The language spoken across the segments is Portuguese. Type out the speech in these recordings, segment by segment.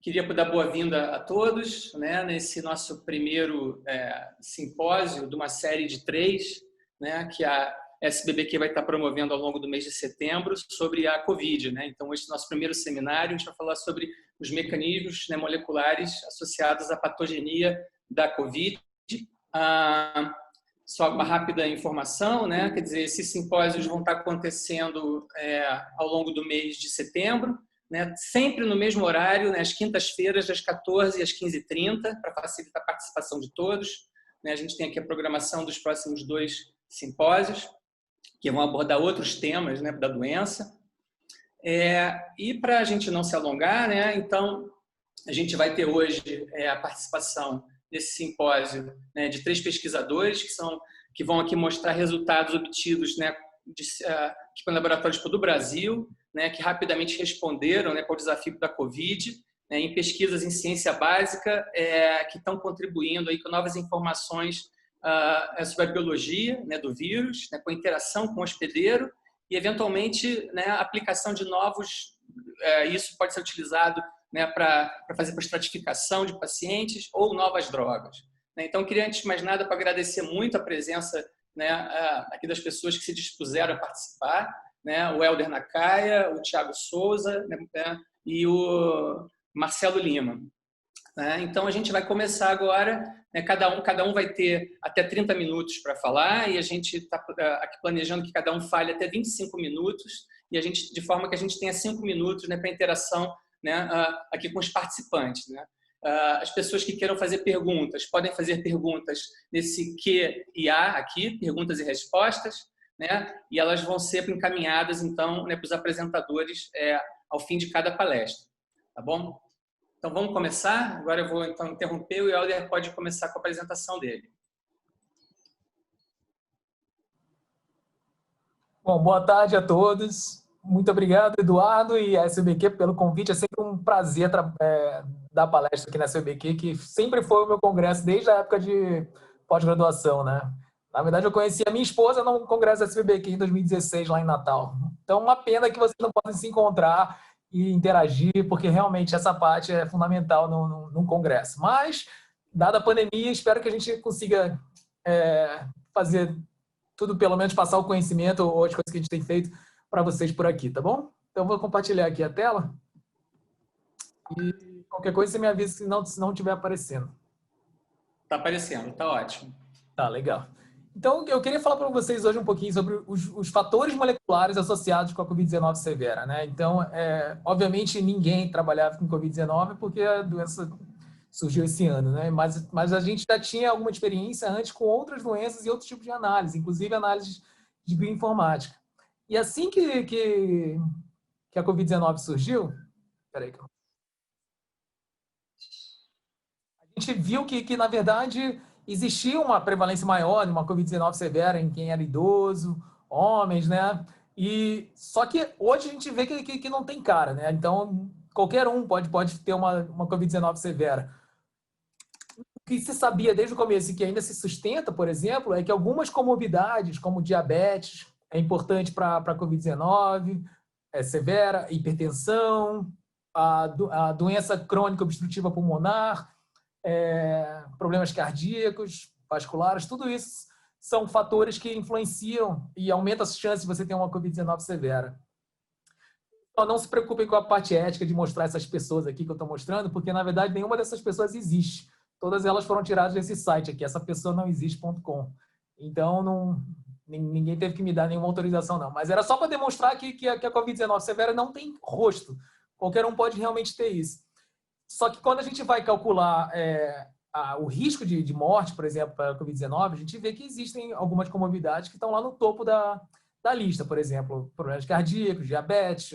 Queria dar boa-vinda a todos, né, nesse nosso primeiro simpósio de uma série de 3, né, que a SBBQ vai estar promovendo ao longo do mês de setembro sobre a COVID. Né? Então, esse é o nosso primeiro seminário, a gente vai falar sobre os mecanismos, né, moleculares associados à patogenia da COVID. Só uma rápida informação, né? Quer dizer, esses simpósios vão estar acontecendo ao longo do mês de setembro, né? Sempre no mesmo horário, né? Às quintas-feiras, das 14 às 15h30, para facilitar a participação de todos. Né? A gente tem aqui a programação dos próximos 2 simpósios, que vão abordar outros temas, né, da doença. E para a gente não se alongar, né? Então, a gente vai ter hoje a participação desse simpósio, né, de 3 pesquisadores que vão aqui mostrar resultados obtidos, né, com laboratórios do Brasil, né, que rapidamente responderam, né, para o desafio da COVID, né, em pesquisas em ciência básica, que estão contribuindo aí com novas informações sobre a biologia, né, do vírus, né, com a interação com o hospedeiro e, eventualmente, né, a aplicação de novos. Isso pode ser utilizado, né, para fazer para estratificação de pacientes ou novas drogas. Então, eu queria, antes de mais nada, para agradecer muito a presença, né, aqui das pessoas que se dispuseram a participar, né, o Helder Nakaya, o Thiago Souza, né, e o Marcelo Lima. Então, a gente vai começar agora, né, cada um vai ter até 30 minutos para falar, e a gente está aqui planejando que cada um fale até 25 minutos, e de forma que a gente tenha 5 minutos, né, para interação, né, aqui com os participantes. Né? As pessoas que queiram fazer perguntas podem fazer perguntas nesse Q&A aqui, perguntas e respostas, né? E elas vão ser encaminhadas, então, né, para os apresentadores ao fim de cada palestra. Tá bom? Então, vamos começar? Agora eu vou, então, interromper e o Helder pode começar com a apresentação dele. Bom, boa tarde a todos. Muito obrigado, Eduardo e a SBQ, pelo convite. É sempre um prazer dar palestra aqui na SBQ, que sempre foi o meu congresso desde a época de pós-graduação, né? Na verdade, eu conheci a minha esposa no congresso da SBQ em 2016, lá em Natal. Então, uma pena que vocês não podem se encontrar e interagir, porque realmente essa parte é fundamental num congresso. Mas, dada a pandemia, espero que a gente consiga fazer tudo, pelo menos passar o conhecimento ou as coisas que a gente tem feito para vocês por aqui, tá bom? Então, eu vou compartilhar aqui a tela e qualquer coisa você me avisa se não estiver aparecendo. Está aparecendo, está ótimo. Tá, legal. Então, eu queria falar para vocês hoje um pouquinho sobre os fatores moleculares associados com a Covid-19 severa, né? Então, obviamente, ninguém trabalhava com Covid-19 porque a doença surgiu esse ano, né? Mas a gente já tinha alguma experiência antes com outras doenças e outros tipos de análise, inclusive análises de bioinformática. E assim que a Covid-19 surgiu, peraí, a gente viu que, na verdade, existia uma prevalência maior de uma Covid-19 severa em quem era idoso, homens, né? E só que hoje a gente vê que não tem cara, né? Então, qualquer um pode ter uma Covid-19 severa. O que se sabia desde o começo e que ainda se sustenta, por exemplo, é que algumas comorbidades, como diabetes, é importante para a Covid-19, severa, hipertensão, a doença crônica obstrutiva pulmonar, problemas cardíacos, vasculares, tudo isso são fatores que influenciam e aumentam as chances de você ter uma Covid-19 severa. Então, não se preocupem com a parte ética de mostrar essas pessoas aqui que eu estou mostrando, porque, na verdade, nenhuma dessas pessoas existe. Todas elas foram tiradas desse site aqui, essa pessoa não existe.com. Então, ninguém teve que me dar nenhuma autorização, não. Mas era só para demonstrar que a Covid-19 severa não tem rosto. Qualquer um pode realmente ter isso. Só que quando a gente vai calcular o risco de morte, por exemplo, para a Covid-19, a gente vê que existem algumas comorbidades que estão lá no topo da lista. Por exemplo, problemas cardíacos, diabetes,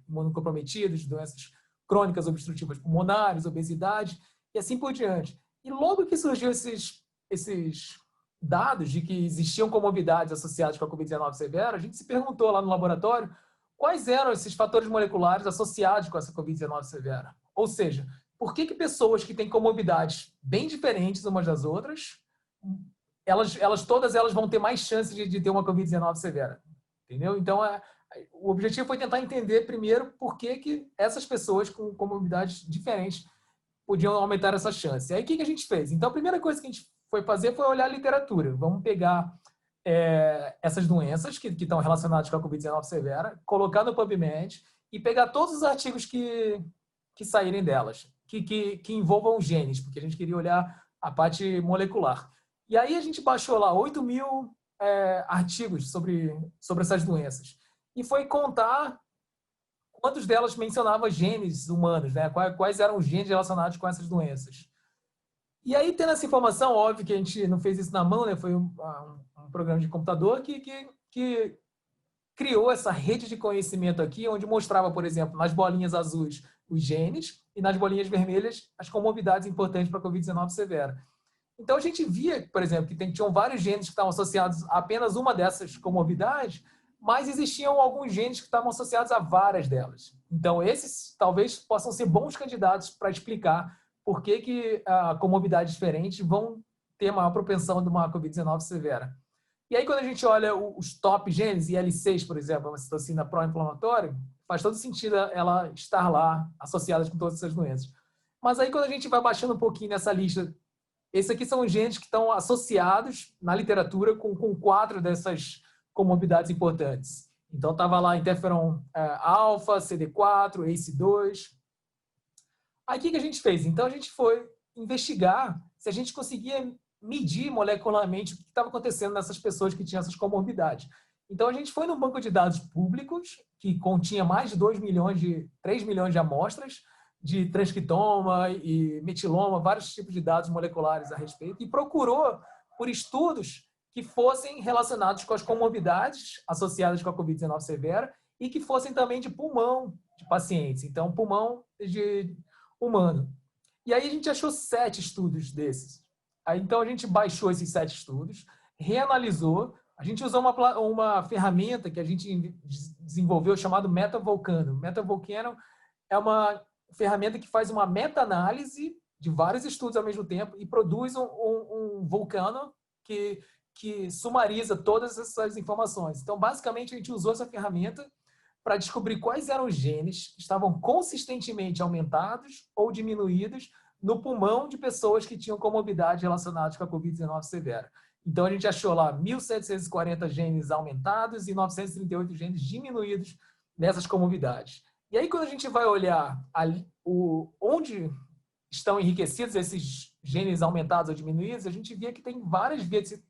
imunocomprometidos, doenças crônicas obstrutivas pulmonares, obesidade e assim por diante. E logo que surgiu esses dados de que existiam comorbidades associadas com a Covid-19 severa, a gente se perguntou lá no laboratório quais eram esses fatores moleculares associados com essa Covid-19 severa. Ou seja, por que pessoas que têm comorbidades bem diferentes umas das outras, todas elas vão ter mais chance de ter uma Covid-19 severa? Entendeu? Então, o objetivo foi tentar entender primeiro por que essas pessoas com comorbidades diferentes podiam aumentar essa chance. Aí o que a gente fez? Então a primeira coisa que a gente foi fazer foi olhar a literatura. Vamos pegar essas doenças que estão relacionadas com a Covid-19 severa, colocar no PubMed e pegar todos os artigos que saírem delas, que envolvam genes, porque a gente queria olhar a parte molecular. E aí a gente baixou lá 8.000 artigos sobre essas doenças e foi contar quantos delas mencionavam genes humanos, né? Quais eram os genes relacionados com essas doenças. E aí, tendo essa informação, óbvio que a gente não fez isso na mão, né? Foi um programa de computador que criou essa rede de conhecimento aqui, onde mostrava, por exemplo, nas bolinhas azuis os genes e nas bolinhas vermelhas as comorbidades importantes para a Covid-19 severa. Então, a gente via, por exemplo, que tinham vários genes que estavam associados a apenas uma dessas comorbidades, mas existiam alguns genes que estavam associados a várias delas. Então, esses talvez possam ser bons candidatos para explicar por que comorbidades diferentes vão ter maior propensão de uma Covid-19 severa. E aí, quando a gente olha os top genes, IL-6, por exemplo, uma citocina pró-inflamatória, faz todo sentido ela estar lá associada com todas essas doenças. Mas aí, quando a gente vai baixando um pouquinho nessa lista, esses aqui são os genes que estão associados na literatura com 4 dessas comorbidades importantes. Então, estava lá interferon alfa, CD4, ACE2. Aí, o que a gente fez? Então, a gente foi investigar se a gente conseguia medir molecularmente o que estava acontecendo nessas pessoas que tinham essas comorbidades. Então, a gente foi num banco de dados públicos, que continha mais de 3 milhões de amostras, de transcriptoma e metiloma, vários tipos de dados moleculares a respeito, e procurou por estudos que fossem relacionados com as comorbidades associadas com a Covid-19 severa e que fossem também de pulmão de pacientes, então pulmão de humano. E aí a gente achou 7 estudos desses. Aí, então a gente baixou esses 7 estudos, reanalisou, a gente usou uma ferramenta que a gente desenvolveu chamada MetaVolcano. MetaVolcano é uma ferramenta que faz uma meta-análise de vários estudos ao mesmo tempo e produz um vulcano que sumariza todas essas informações. Então, basicamente, a gente usou essa ferramenta para descobrir quais eram os genes que estavam consistentemente aumentados ou diminuídos no pulmão de pessoas que tinham comorbidades relacionadas com a Covid-19 severa. Então, a gente achou lá 1.740 genes aumentados e 938 genes diminuídos nessas comorbidades. E aí, quando a gente vai olhar onde estão enriquecidos esses genes aumentados ou diminuídos, a gente vê que tem várias vias de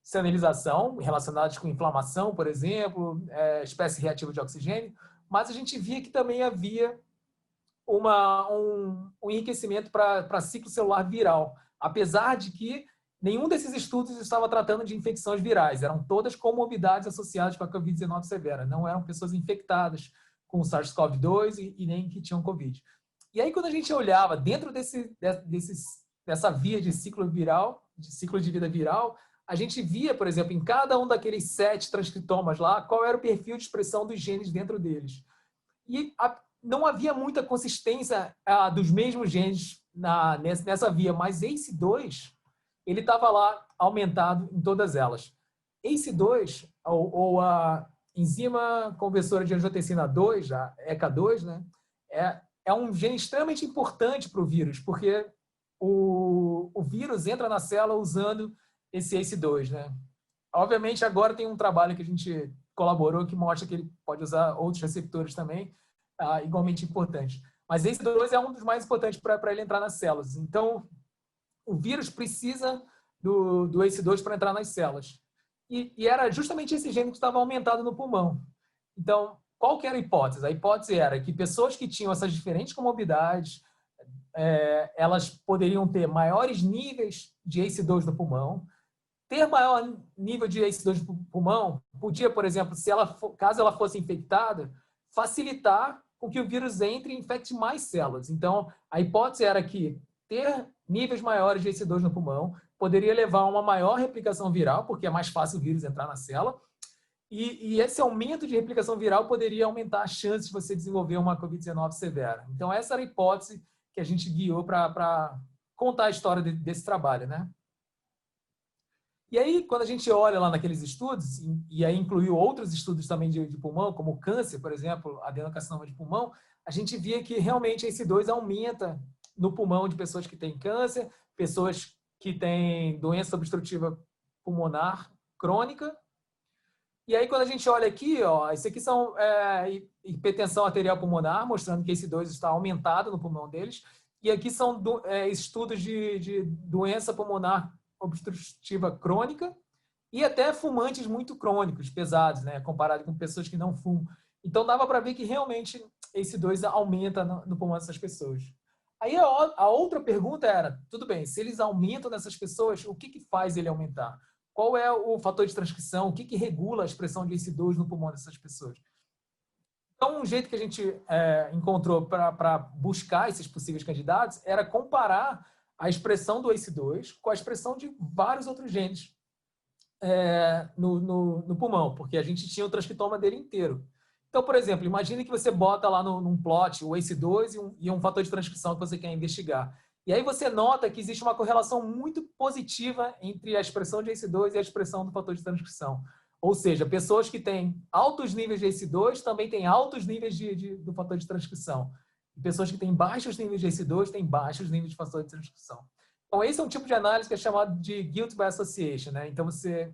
sinalização relacionadas com inflamação, por exemplo, espécie reativa de oxigênio, mas a gente via que também havia um enriquecimento para ciclo celular viral, apesar de que nenhum desses estudos estava tratando de infecções virais, eram todas comorbidades associadas com a Covid-19 severa, não eram pessoas infectadas com o SARS-CoV-2 e nem que tinham Covid. E aí, quando a gente olhava dentro dessa via de ciclo viral, de ciclo de vida viral, a gente via, por exemplo, em cada um daqueles 7 transcriptomas lá, qual era o perfil de expressão dos genes dentro deles. E não havia muita consistência dos mesmos genes nessa via, mas ACE2, ele estava lá aumentado em todas elas. ACE2, ou a enzima conversora de angiotensina 2, a ECA2, né, é um gene extremamente importante para o vírus, porque o vírus entra na célula usando esse ACE2, né? Obviamente, agora tem um trabalho que a gente colaborou que mostra que ele pode usar outros receptores também, igualmente importantes. Mas esse ACE2 é um dos mais importantes para ele entrar nas células. Então, o vírus precisa do ACE2 para entrar nas células. E era justamente esse gene que estava aumentado no pulmão. Então, qual que era a hipótese? A hipótese era que pessoas que tinham essas diferentes comorbidades, elas poderiam ter maiores níveis de ACE2 no pulmão. Ter maior nível de ACE2 no pulmão podia, por exemplo, caso ela fosse infectada, facilitar com que o vírus entre e infecte mais células. Então, a hipótese era que ter níveis maiores de ACE2 no pulmão poderia levar a uma maior replicação viral, porque é mais fácil o vírus entrar na célula, e esse aumento de replicação viral poderia aumentar a chance de você desenvolver uma Covid-19 severa. Então, essa era a hipótese que a gente guiou para contar a história desse trabalho, né? E aí, quando a gente olha lá naqueles estudos, e aí incluiu outros estudos também de pulmão, como câncer, por exemplo, adenocarcinoma de pulmão, a gente via que realmente esse 2 aumenta no pulmão de pessoas que têm câncer, pessoas que têm doença obstrutiva pulmonar crônica. E aí, quando a gente olha aqui, ó, isso aqui são hipertensão arterial pulmonar, mostrando que esse 2 está aumentado no pulmão deles. E aqui são estudos de doença pulmonar obstrutiva crônica e até fumantes muito crônicos, pesados, né, comparado com pessoas que não fumam. Então, dava para ver que realmente esse 2 aumenta no pulmão dessas pessoas. Aí a outra pergunta era, tudo bem, se eles aumentam nessas pessoas, o que faz ele aumentar? Qual é o fator de transcrição? O que regula a expressão de ACE2 no pulmão dessas pessoas? Então, um jeito que a gente encontrou para buscar esses possíveis candidatos era comparar a expressão do ACE2 com a expressão de vários outros genes no pulmão, porque a gente tinha o transcriptoma dele inteiro. Então, por exemplo, imagine que você bota lá num plot o ACE2 e um fator de transcrição que você quer investigar. E aí você nota que existe uma correlação muito positiva entre a expressão de ACE2 e a expressão do fator de transcrição. Ou seja, pessoas que têm altos níveis de ACE2 também têm altos níveis do fator de transcrição. E pessoas que têm baixos níveis de ACE2 têm baixos níveis de fator de transcrição. Então, esse é um tipo de análise que é chamado de guilt by association, né? Então, você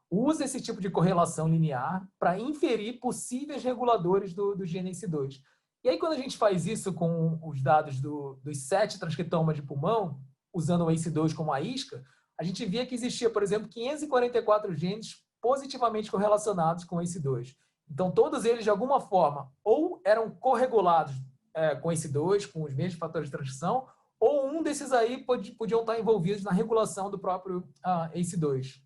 usa esse tipo de correlação linear para inferir possíveis reguladores do gene ACE2. E aí, quando a gente faz isso com os dados dos 7 transcriptomas de pulmão, usando o ACE2 como a isca, a gente via que existia, por exemplo, 544 genes positivamente correlacionados com o ACE2. Então, todos eles, de alguma forma, ou eram corregulados com ACE2, com os mesmos fatores de transcrição, ou um desses aí podiam estar envolvidos na regulação do próprio ACE2.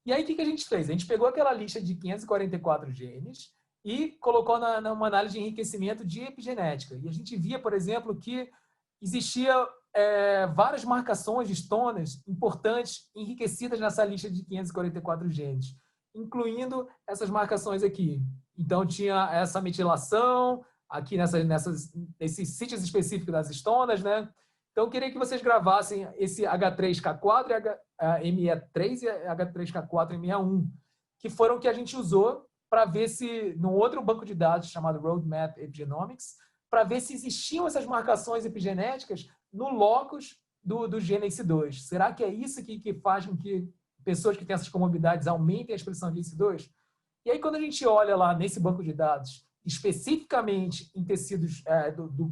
E aí, o que a gente fez? A gente pegou aquela lista de 544 genes e colocou numa análise de enriquecimento de epigenética. E a gente via, por exemplo, que existia várias marcações de histonas importantes enriquecidas nessa lista de 544 genes, incluindo essas marcações aqui. Então, tinha essa metilação aqui nesses sítios específicos das histonas, né? Então, eu queria que vocês gravassem esse H3K4, ME3 e H3K4 ME1, que foram que a gente usou para ver se, num outro banco de dados chamado Roadmap Epigenomics, para ver se existiam essas marcações epigenéticas no locus do gene ACE2. Será que é isso que faz com que pessoas que têm essas comorbidades aumentem a expressão de ACE2? E aí, quando a gente olha lá nesse banco de dados, especificamente em tecidos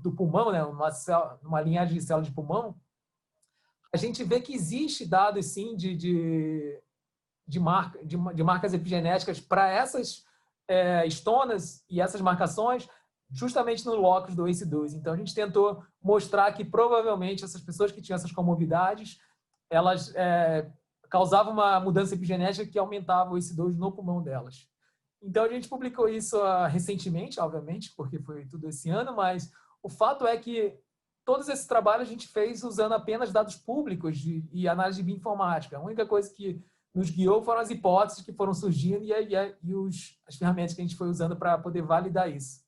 do pulmão, né, numa linhagem de células de pulmão, a gente vê que existe dados, sim, de marcas epigenéticas para essas histonas e essas marcações, justamente no locus do ACE2. Então, a gente tentou mostrar que, provavelmente, essas pessoas que tinham essas comorbidades, elas causavam uma mudança epigenética que aumentava o ACE2 no pulmão delas. Então, a gente publicou isso recentemente, obviamente, porque foi tudo esse ano, mas o fato é que todos esses trabalhos a gente fez usando apenas dados públicos e análise de bioinformática. A única coisa que nos guiou foram as hipóteses que foram surgindo e as ferramentas que a gente foi usando para poder validar isso.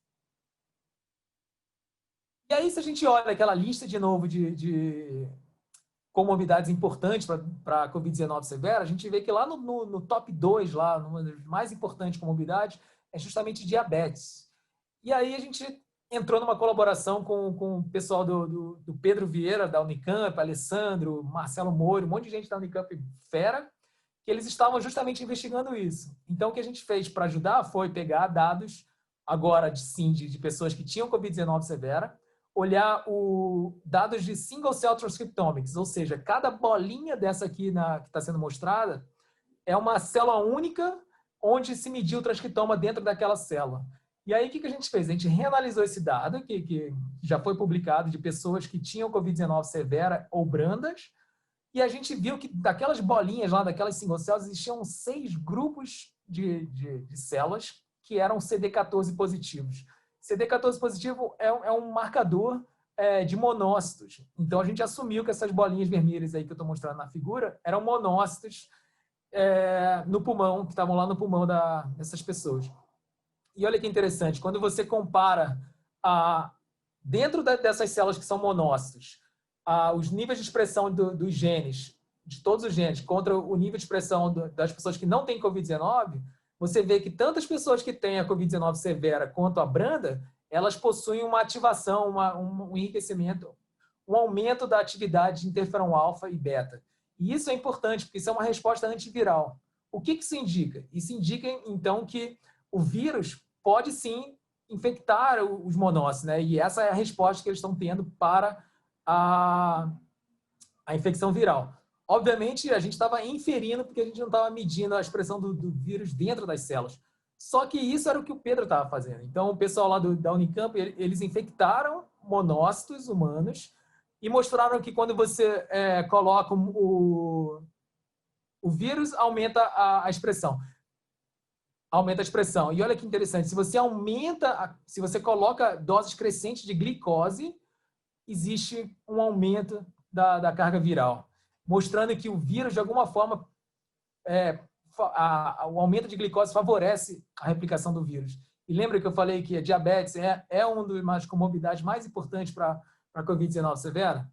E aí, se a gente olha aquela lista de novo de comorbidades importantes para a Covid-19 severa, a gente vê que lá no top 2, lá, uma das mais importantes comorbidades, é justamente diabetes. E aí a gente entrou numa colaboração com o pessoal do Pedro Vieira, da Unicamp, Alessandro, Marcelo Moro, um monte de gente da Unicamp fera, que eles estavam justamente investigando isso. Então, o que a gente fez para ajudar foi pegar dados agora de pessoas que tinham Covid-19 severa, olhar dados de single cell transcriptomics, ou seja, cada bolinha dessa aqui que está sendo mostrada é uma célula única onde se mediu o transcriptoma dentro daquela célula. E aí, o que a gente fez? A gente reanalisou esse dado, que já foi publicado, de pessoas que tinham Covid-19 severa ou brandas, e a gente viu que daquelas bolinhas lá, daquelas single cells, existiam 6 grupos de células que eram CD14 positivos. CD14 positivo é um marcador de monócitos. Então, a gente assumiu que essas bolinhas vermelhas aí que eu estou mostrando na figura eram monócitos no pulmão, que estavam lá no pulmão dessas pessoas. E olha que interessante, quando você compara dentro dessas células que são monócitos, os níveis de expressão dos genes, de todos os genes, contra o nível de expressão das pessoas que não têm Covid-19, você vê que tanto as pessoas que têm a Covid-19 severa quanto a branda, elas possuem uma ativação, um enriquecimento um aumento da atividade de interferon alfa e beta. E isso é importante, porque isso é uma resposta antiviral. O que isso indica? Isso indica, então, que o vírus pode, sim, infectar os monócitos, né? E essa é a resposta que eles estão tendo para a infecção viral. Obviamente, a gente estava inferindo, porque a gente não estava medindo a expressão do vírus dentro das células. Só que isso era o que o Pedro estava fazendo. Então, o pessoal lá da Unicamp, eles infectaram monócitos humanos e mostraram que quando você coloca o vírus, aumenta a expressão. Aumenta a expressão. E olha que interessante, se você coloca doses crescentes de glicose, existe um aumento da carga viral, mostrando que o vírus, de alguma forma, o aumento de glicose favorece a replicação do vírus. E lembra que eu falei que a diabetes é uma das comorbidades mais importantes para a Covid-19 severa?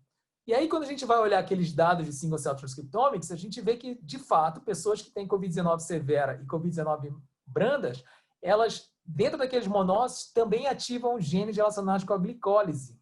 E aí, quando a gente vai olhar aqueles dados de single cell transcriptomics, a gente vê que, de fato, pessoas que têm Covid-19 severa e Covid-19 brandas, elas, dentro daqueles monócitos, também ativam genes relacionados com a glicólise.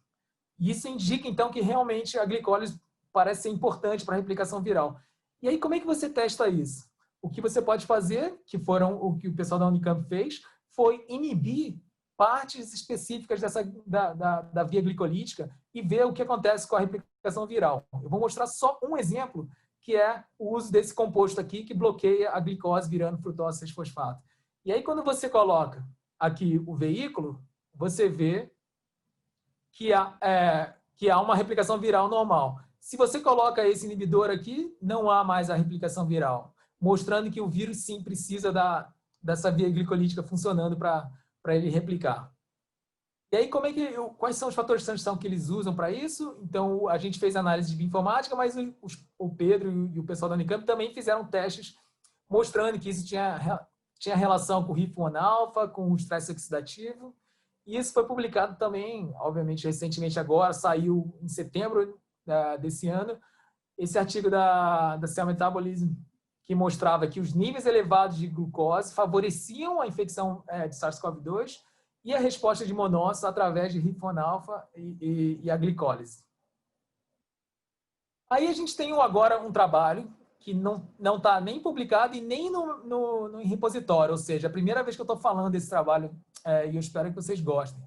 E isso indica, então, que realmente a glicólise parece ser importante para a replicação viral. E aí, como é que você testa isso? O que você pode fazer, que foram o que o pessoal da Unicamp fez, foi inibir partes específicas da via glicolítica e ver o que acontece com a replicação viral. Eu vou mostrar só um exemplo, que é o uso desse composto aqui, que bloqueia a glicose virando frutose 6-fosfato. E aí, quando você coloca aqui o veículo, você vê que há uma replicação viral normal. Se você coloca esse inibidor aqui, não há mais a replicação viral, mostrando que o vírus, sim, precisa dessa via glicolítica funcionando para ele replicar. E aí, quais são os fatores de transição que eles usam para isso? Então, a gente fez análise de bioinformática, mas o Pedro e o pessoal da Unicamp também fizeram testes mostrando que isso tinha relação com o RIF1-alfa, com o estresse oxidativo. E isso foi publicado também, obviamente, recentemente agora, saiu em setembro desse ano, esse artigo da Cell Metabolism, que mostrava que os níveis elevados de glucose favoreciam a infecção de SARS-CoV-2 e a resposta de monócitos através de RIF1-alfa e a glicólise. Aí a gente tem agora um trabalho que não está nem publicado e nem no repositório, ou seja, a primeira vez que eu estou falando desse trabalho e eu espero que vocês gostem.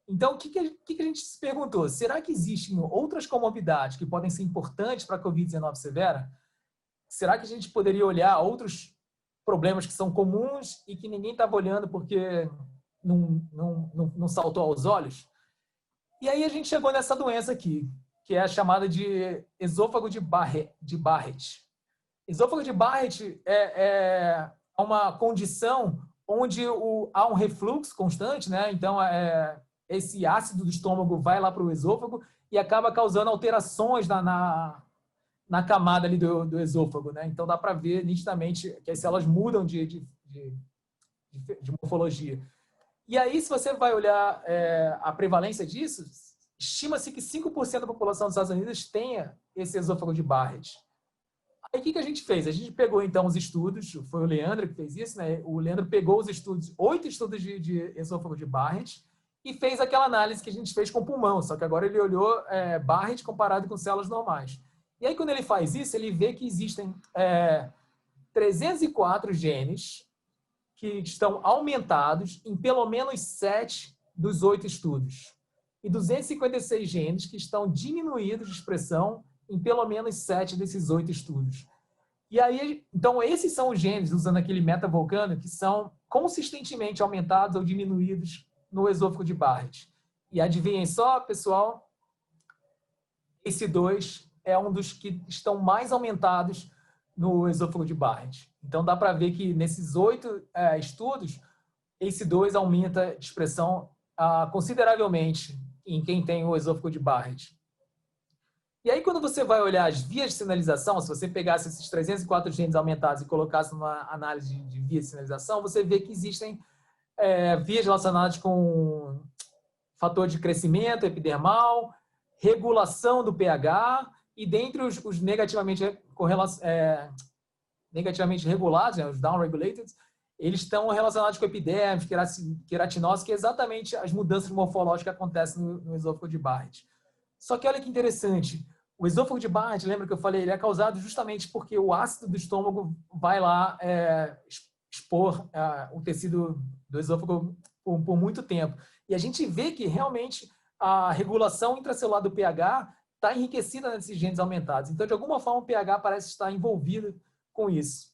Então, o que a gente se perguntou? Será que existem outras comorbidades que podem ser importantes para a Covid-19 severa? Será que a gente poderia olhar outros problemas que são comuns e que ninguém estava olhando porque não saltou aos olhos? E aí a gente chegou nessa doença aqui, que é a chamada de esôfago de Barrett. Esôfago de Barrett é uma condição onde há um refluxo constante, né? Então, esse ácido do estômago vai lá para o esôfago e acaba causando alterações na camada ali do esôfago, né? Então, dá para ver nitidamente que as células mudam de morfologia. E aí, se você vai olhar a prevalência disso, estima-se que 5% da população dos Estados Unidos tenha esse esôfago de Barrett. Aí, o que a gente fez? A gente pegou, então, os estudos, foi o Leandro que fez isso, né? O Leandro pegou os estudos, 8 estudos de esôfago de Barrett e fez aquela análise que a gente fez com o pulmão, só que agora ele olhou Barrett comparado com células normais. E aí, quando ele faz isso, ele vê que existem 304 genes que estão aumentados em pelo menos 7 dos 8 estudos. E 256 genes que estão diminuídos de expressão em pelo menos 7 desses 8 estudos. E aí, então, esses são os genes, usando aquele metavolcano, que são consistentemente aumentados ou diminuídos no esôfago de Barrett. E adivinhem só, pessoal, esse 2 é um dos que estão mais aumentados no esôfago de Barrett. Então, dá para ver que nesses 8 estudos, esse 2 aumenta de expressão consideravelmente em quem tem o esôfago de Barrett. E aí, quando você vai olhar as vias de sinalização, se você pegasse esses 304 genes aumentados e colocasse numa análise de vias de sinalização, você vê que existem vias relacionadas com fator de crescimento epidermal, regulação do pH, e dentre os negativamente regulados, né, os downregulated, eles estão relacionados com epiderme, queratinose, que é exatamente as mudanças morfológicas que acontecem no esôfago de Barrett. Só que olha que interessante, o esôfago de Barrett, lembra que eu falei, ele é causado justamente porque o ácido do estômago vai lá expor o tecido do esôfago por muito tempo. E a gente vê que realmente a regulação intracelular do pH está enriquecida nesses genes aumentados. Então, de alguma forma, o pH parece estar envolvido com isso.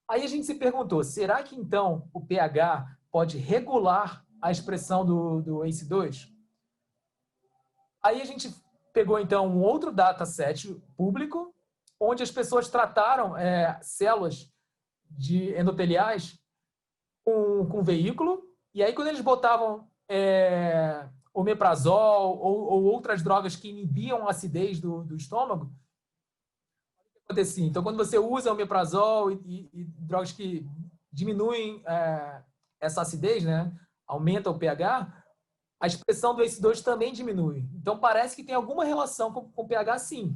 Aí a gente se perguntou, será que então o pH pode regular a expressão do ACE2? Aí a gente pegou então um outro dataset público, onde as pessoas trataram células endoteliais com veículo, e aí quando eles botavam omeprazol ou outras drogas que inibiam a acidez do estômago, o que acontecia? Então, quando você usa omeprazol e drogas que diminuem essa acidez, né, aumenta o pH, a expressão do ACE2 também diminui. Então, parece que tem alguma relação com o pH, sim.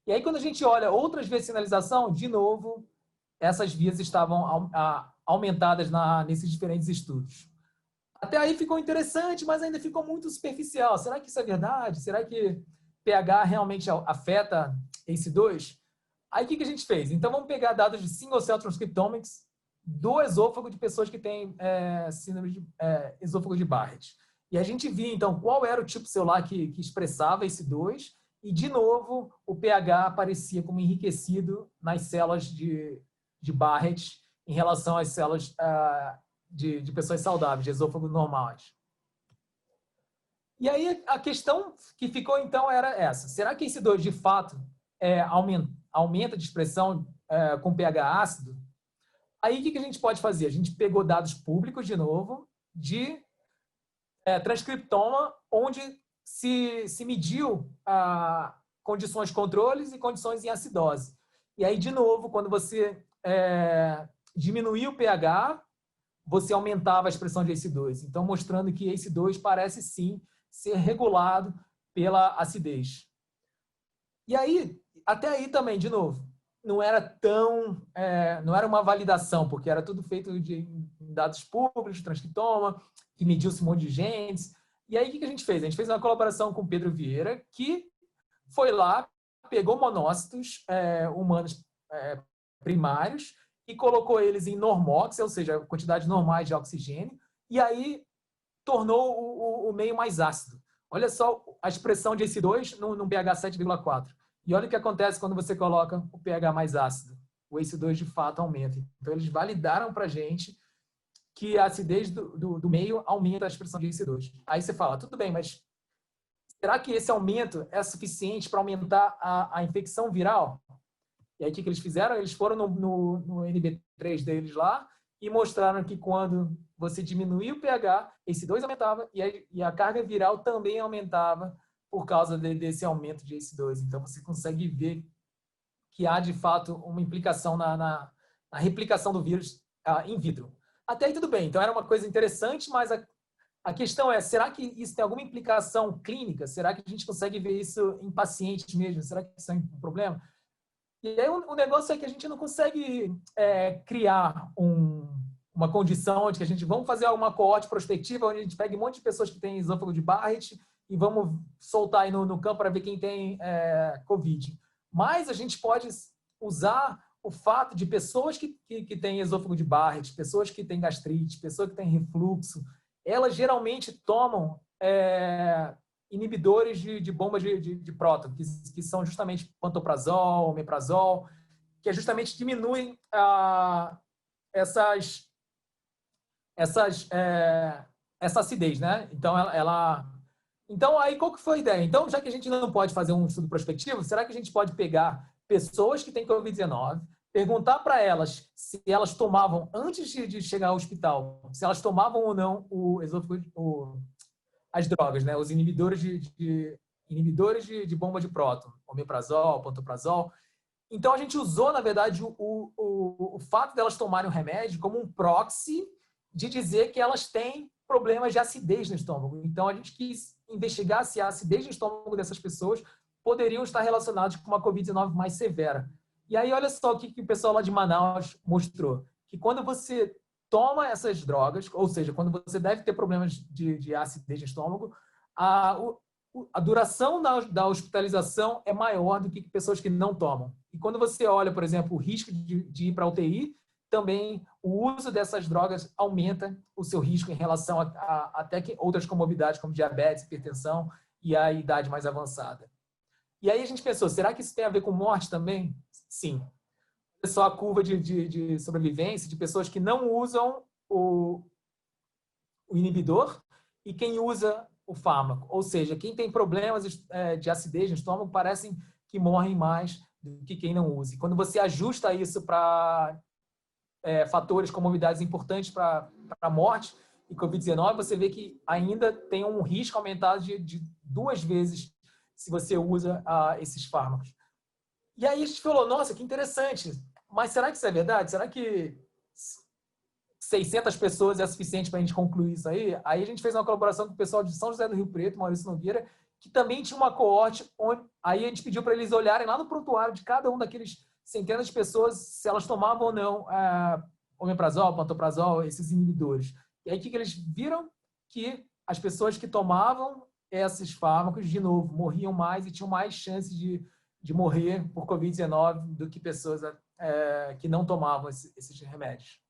E aí, quando a gente olha outras vias de sinalização, de novo, essas vias estavam aumentadas nesses diferentes estudos. Até aí ficou interessante, mas ainda ficou muito superficial. Será que isso é verdade? Será que pH realmente afeta ACE2? Aí, o que a gente fez? Então, vamos pegar dados de single cell transcriptomics do esôfago de pessoas que têm síndrome de esôfago de Barrett. E a gente viu, então, qual era o tipo celular que expressava ACE2 e, de novo, o pH aparecia como enriquecido nas células de Barrett em relação às células de pessoas saudáveis, de esôfago normais. E aí, a questão que ficou, então, era essa. Será que ACE2, de fato, aumenta de expressão com pH ácido? Aí, o que a gente pode fazer? A gente pegou dados públicos, de novo, de transcriptoma, onde se mediu condições controles e condições em acidose. E aí, de novo, quando você diminuía o pH, você aumentava a expressão de ACE2. Então, mostrando que ACE2 parece, sim, ser regulado pela acidez. E aí, até aí também, de novo, não era uma validação, porque era tudo feito de dados públicos, de transcriptoma, que mediu-se um monte de genes. E aí, o que a gente fez? A gente fez uma colaboração com o Pedro Vieira, que foi lá, pegou monócitos humanos primários e colocou eles em normox, ou seja, quantidades normais de oxigênio, e aí tornou o meio mais ácido. Olha só a expressão de ACE2 num pH 7,4. E olha o que acontece quando você coloca o pH mais ácido. O ACE2 de fato aumenta. Então, eles validaram para a gente que a acidez do meio aumenta a expressão de ACE2. Aí você fala, tudo bem, mas será que esse aumento é suficiente para aumentar a infecção viral? E aí, o que eles fizeram? Eles foram no NB3 deles lá e mostraram que quando você diminuía o pH, ACE2 aumentava e a carga viral também aumentava por causa desse aumento de ACE2. Então, você consegue ver que há, de fato, uma implicação na replicação do vírus in vitro. Até aí tudo bem. Então, era uma coisa interessante, mas a questão é, será que isso tem alguma implicação clínica? Será que a gente consegue ver isso em pacientes mesmo? Será que isso é um problema? E aí o negócio é que a gente não consegue criar uma condição onde a gente vamos fazer uma coorte prospectiva, onde a gente pega um monte de pessoas que têm esôfago de Barrett e vamos soltar aí no campo para ver quem tem Covid. Mas a gente pode usar o fato de pessoas que têm esôfago de Barrett, pessoas que têm gastrite, pessoas que têm refluxo, elas geralmente tomam inibidores de bombas de próton, que são justamente pantoprazol, omeprazol, que justamente diminuem essa acidez, né? Então, então, aí qual que foi a ideia? Então, já que a gente não pode fazer um estudo prospectivo, será que a gente pode pegar pessoas que têm Covid-19, perguntar para elas se elas tomavam, antes de chegar ao hospital, se elas tomavam ou não as drogas, né? Os inibidores de bomba de próton, omeprazol, pantoprazol. Então, a gente usou, na verdade, o fato delas tomarem o remédio como um proxy de dizer que elas têm problemas de acidez no estômago. Então, a gente quis investigar se a acidez no estômago dessas pessoas poderiam estar relacionadas com uma Covid-19 mais severa. E aí, olha só o que o pessoal lá de Manaus mostrou. Que quando você toma essas drogas, ou seja, quando você deve ter problemas de acidez no estômago, a duração da hospitalização é maior do que pessoas que não tomam. E quando você olha, por exemplo, o risco de ir para a UTI, também o uso dessas drogas aumenta o seu risco em relação a até que outras comorbidades, como diabetes, hipertensão e a idade mais avançada. E aí a gente pensou, será que isso tem a ver com morte também? Sim. Olha só a curva de sobrevivência de pessoas que não usam o inibidor e quem usa o fármaco. Ou seja, quem tem problemas de acidez no estômago parecem que morrem mais do que quem não usa. E quando você ajusta isso para fatores, comorbidades importantes para a morte e Covid-19, você vê que ainda tem um risco aumentado de 2 vezes se você usa esses fármacos. E aí a gente falou, nossa, que interessante, mas será que isso é verdade? Será que 600 pessoas é suficiente para a gente concluir isso aí? Aí a gente fez uma colaboração com o pessoal de São José do Rio Preto, Maurício Nogueira, que também tinha uma coorte, onde aí a gente pediu para eles olharem lá no prontuário de cada um daqueles centenas de pessoas se elas tomavam ou não omeprazol, pantoprazol, esses inibidores. E aí o que eles viram? Que as pessoas que tomavam esses fármacos, de novo, morriam mais e tinham mais chance de morrer por Covid-19 do que pessoas que não tomavam esses remédios.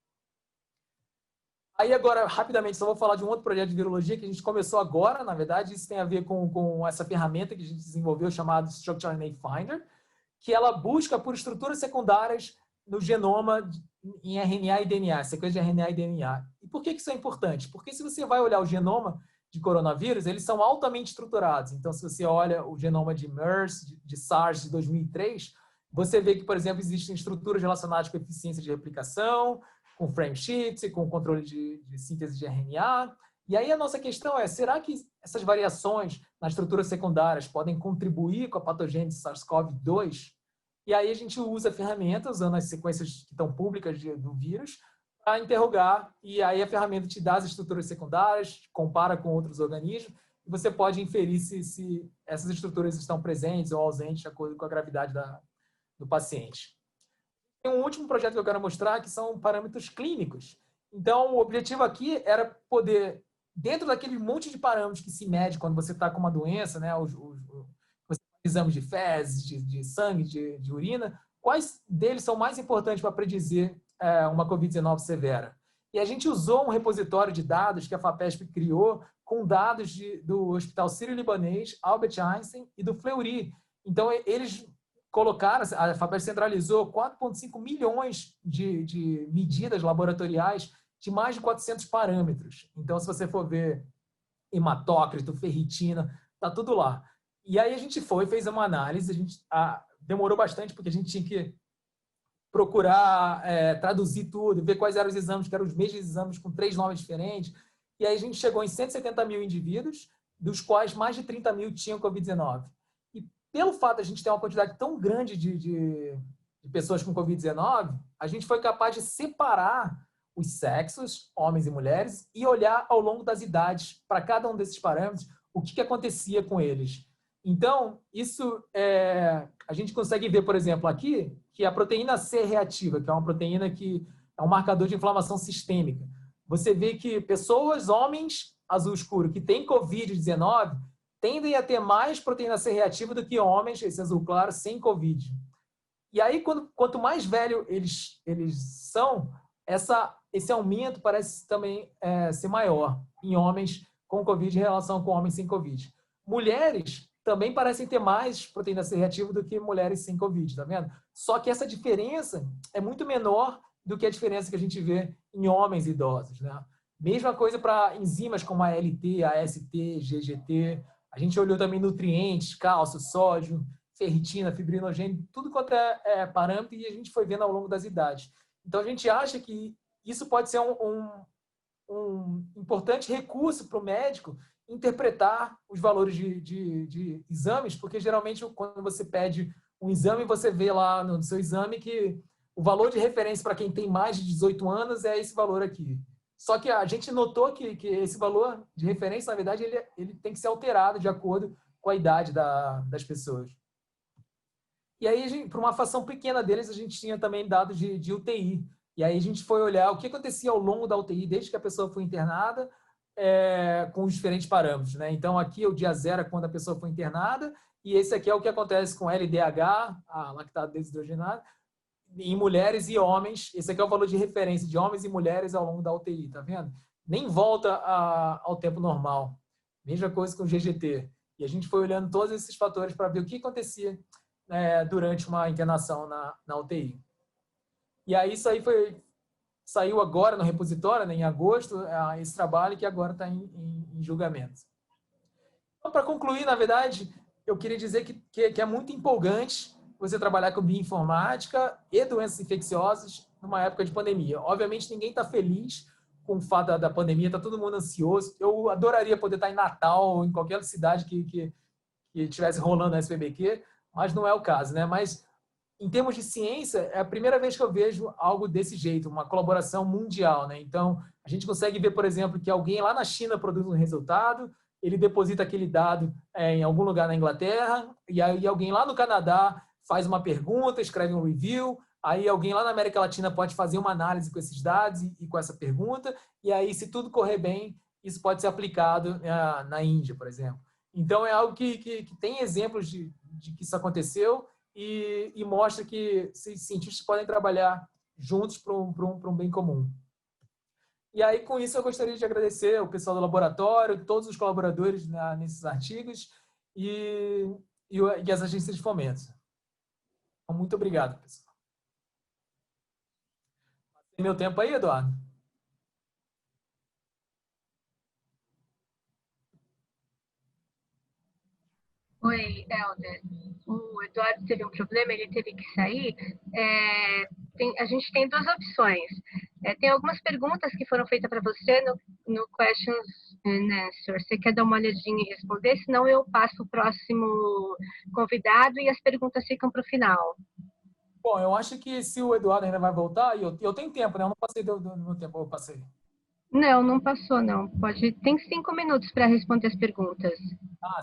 Aí agora, rapidamente, só vou falar de um outro projeto de virologia que a gente começou agora, na verdade, isso tem a ver com essa ferramenta que a gente desenvolveu chamada Structure RNA Finder, que ela busca por estruturas secundárias no genoma em RNA e DNA, sequência de RNA e DNA. E por que isso é importante? Porque se você vai olhar o genoma de coronavírus, eles são altamente estruturados. Então, se você olha o genoma de MERS, de SARS de 2003, você vê que, por exemplo, existem estruturas relacionadas com eficiência de replicação, com frame shift, com controle de síntese de RNA. E aí a nossa questão é, será que essas variações nas estruturas secundárias podem contribuir com a patogênese SARS-CoV-2? E aí a gente usa ferramentas, usando as sequências que estão públicas do vírus, para interrogar, e aí a ferramenta te dá as estruturas secundárias, compara com outros organismos, e você pode inferir se essas estruturas estão presentes ou ausentes de acordo com a gravidade do paciente. Tem um último projeto que eu quero mostrar, que são parâmetros clínicos. Então, o objetivo aqui era poder, dentro daquele monte de parâmetros que se mede quando você está com uma doença, né, os exames de fezes, de sangue, de urina, quais deles são mais importantes para predizer uma Covid-19 severa? E a gente usou um repositório de dados que a FAPESP criou com dados do Hospital Sírio-Libanês, Albert Einstein e do Fleury. Então, eles colocaram, a FAPESP centralizou 4,5 milhões de medidas laboratoriais de mais de 400 parâmetros. Então, se você for ver hematócrito, ferritina, está tudo lá. E aí a gente fez uma análise, a gente demorou bastante porque a gente tinha que procurar traduzir tudo, ver quais eram os exames, que eram os mesmos exames com 3 nomes diferentes. E aí a gente chegou em 170 mil indivíduos, dos quais mais de 30 mil tinham Covid-19. E pelo fato de a gente ter uma quantidade tão grande de pessoas com Covid-19, a gente foi capaz de separar os sexos, homens e mulheres, e olhar ao longo das idades, para cada um desses parâmetros, o que acontecia com eles. Então, isso a gente consegue ver, por exemplo, aqui, que a proteína C reativa, que é uma proteína que é um marcador de inflamação sistêmica. Você vê que pessoas, homens, azul escuro, que têm Covid-19, tendem a ter mais proteína C reativa do que homens, esse azul claro, sem Covid. E aí, quanto mais velho eles são, esse aumento parece também ser maior em homens com Covid em relação com homens sem Covid. Mulheres também parecem ter mais proteína C reativa do que mulheres sem Covid, tá vendo? Só que essa diferença é muito menor do que a diferença que a gente vê em homens idosos, né? Mesma coisa para enzimas como a ALT, a AST, GGT. A gente olhou também nutrientes, cálcio, sódio, ferritina, fibrinogênio, tudo quanto é parâmetro, e a gente foi vendo ao longo das idades. Então, a gente acha que isso pode ser um importante recurso para o médico interpretar os valores de exames, porque geralmente quando você pede um exame, você vê lá no seu exame que o valor de referência para quem tem mais de 18 anos é esse valor aqui. Só que a gente notou que esse valor de referência, na verdade, ele tem que ser alterado de acordo com a idade das pessoas. E aí, para uma fração pequena deles, a gente tinha também dados de UTI. E aí a gente foi olhar o que acontecia ao longo da UTI, desde que a pessoa foi internada, com os diferentes parâmetros, né? Então, aqui o dia zero é quando a pessoa foi internada, e esse aqui é o que acontece com LDH, a lactato desidrogenase, em mulheres e homens. Esse aqui é o valor de referência de homens e mulheres ao longo da UTI, tá vendo? Nem volta ao tempo normal. Mesma coisa com o GGT. E a gente foi olhando todos esses fatores para ver o que acontecia durante uma internação na UTI. E aí isso aí saiu agora no repositório, né, em agosto, esse trabalho que agora está em julgamento. Então, para concluir, na verdade, eu queria dizer que é muito empolgante você trabalhar com bioinformática e doenças infecciosas numa época de pandemia. Obviamente, ninguém está feliz com o fato da pandemia, está todo mundo ansioso. Eu adoraria poder estar em Natal ou em qualquer cidade que estivesse rolando a SPBQ, mas não é o caso, né? Mas, em termos de ciência, é a primeira vez que eu vejo algo desse jeito, uma colaboração mundial, né? Então, a gente consegue ver, por exemplo, que alguém lá na China produz um resultado, ele deposita aquele dado em algum lugar na Inglaterra, e aí alguém lá no Canadá faz uma pergunta, escreve um review, aí alguém lá na América Latina pode fazer uma análise com esses dados e com essa pergunta, e aí, se tudo correr bem, isso pode ser aplicado na Índia, por exemplo. Então, é algo que tem exemplos de que isso aconteceu e mostra que cientistas podem trabalhar juntos para um bem comum. E aí, com isso, eu gostaria de agradecer o pessoal do laboratório, todos os colaboradores nesses artigos e as agências de fomento. Então, muito obrigado, pessoal. Tem meu tempo aí, Eduardo? Oi, Helder. O Eduardo teve um problema, ele teve que sair. A gente tem duas opções. Tem algumas perguntas que foram feitas para você no Questions and Answers. Você quer dar uma olhadinha e responder? Senão eu passo o próximo convidado e as perguntas ficam para o final. Bom, eu acho que se o Eduardo ainda vai voltar, eu tenho tempo, né? Eu não passei do meu tempo, eu passei. Não passou, não. Tem 5 minutos para responder as perguntas.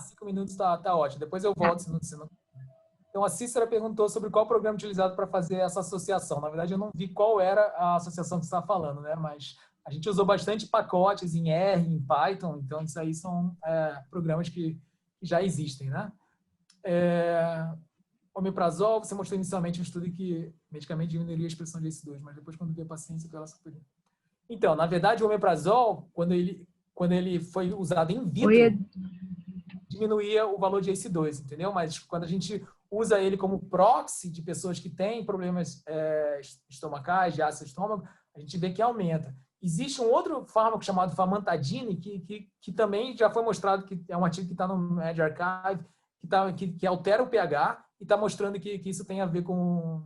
5 minutos tá ótimo. Depois eu volto, se não... Então, a Cícera perguntou sobre qual programa utilizado para fazer essa associação. Na verdade, eu não vi qual era a associação que você está falando, né? Mas a gente usou bastante pacotes em R, em Python, então isso aí são programas que já existem, né? Omeprazol, você mostrou inicialmente um estudo que medicamento diminuiria a expressão de ACE2, mas depois, quando veio a paciência, ela superior. Então, na verdade, o omeprazol, quando ele foi usado em vitro, diminuía o valor de ACE2, entendeu? Mas quando a gente usa ele como proxy de pessoas que têm problemas estomacais, de ácido estômago, a gente vê que aumenta. Existe um outro fármaco chamado famantadine, que também já foi mostrado, que é um artigo que está no medRxiv, que altera o pH e está mostrando que isso tem a ver com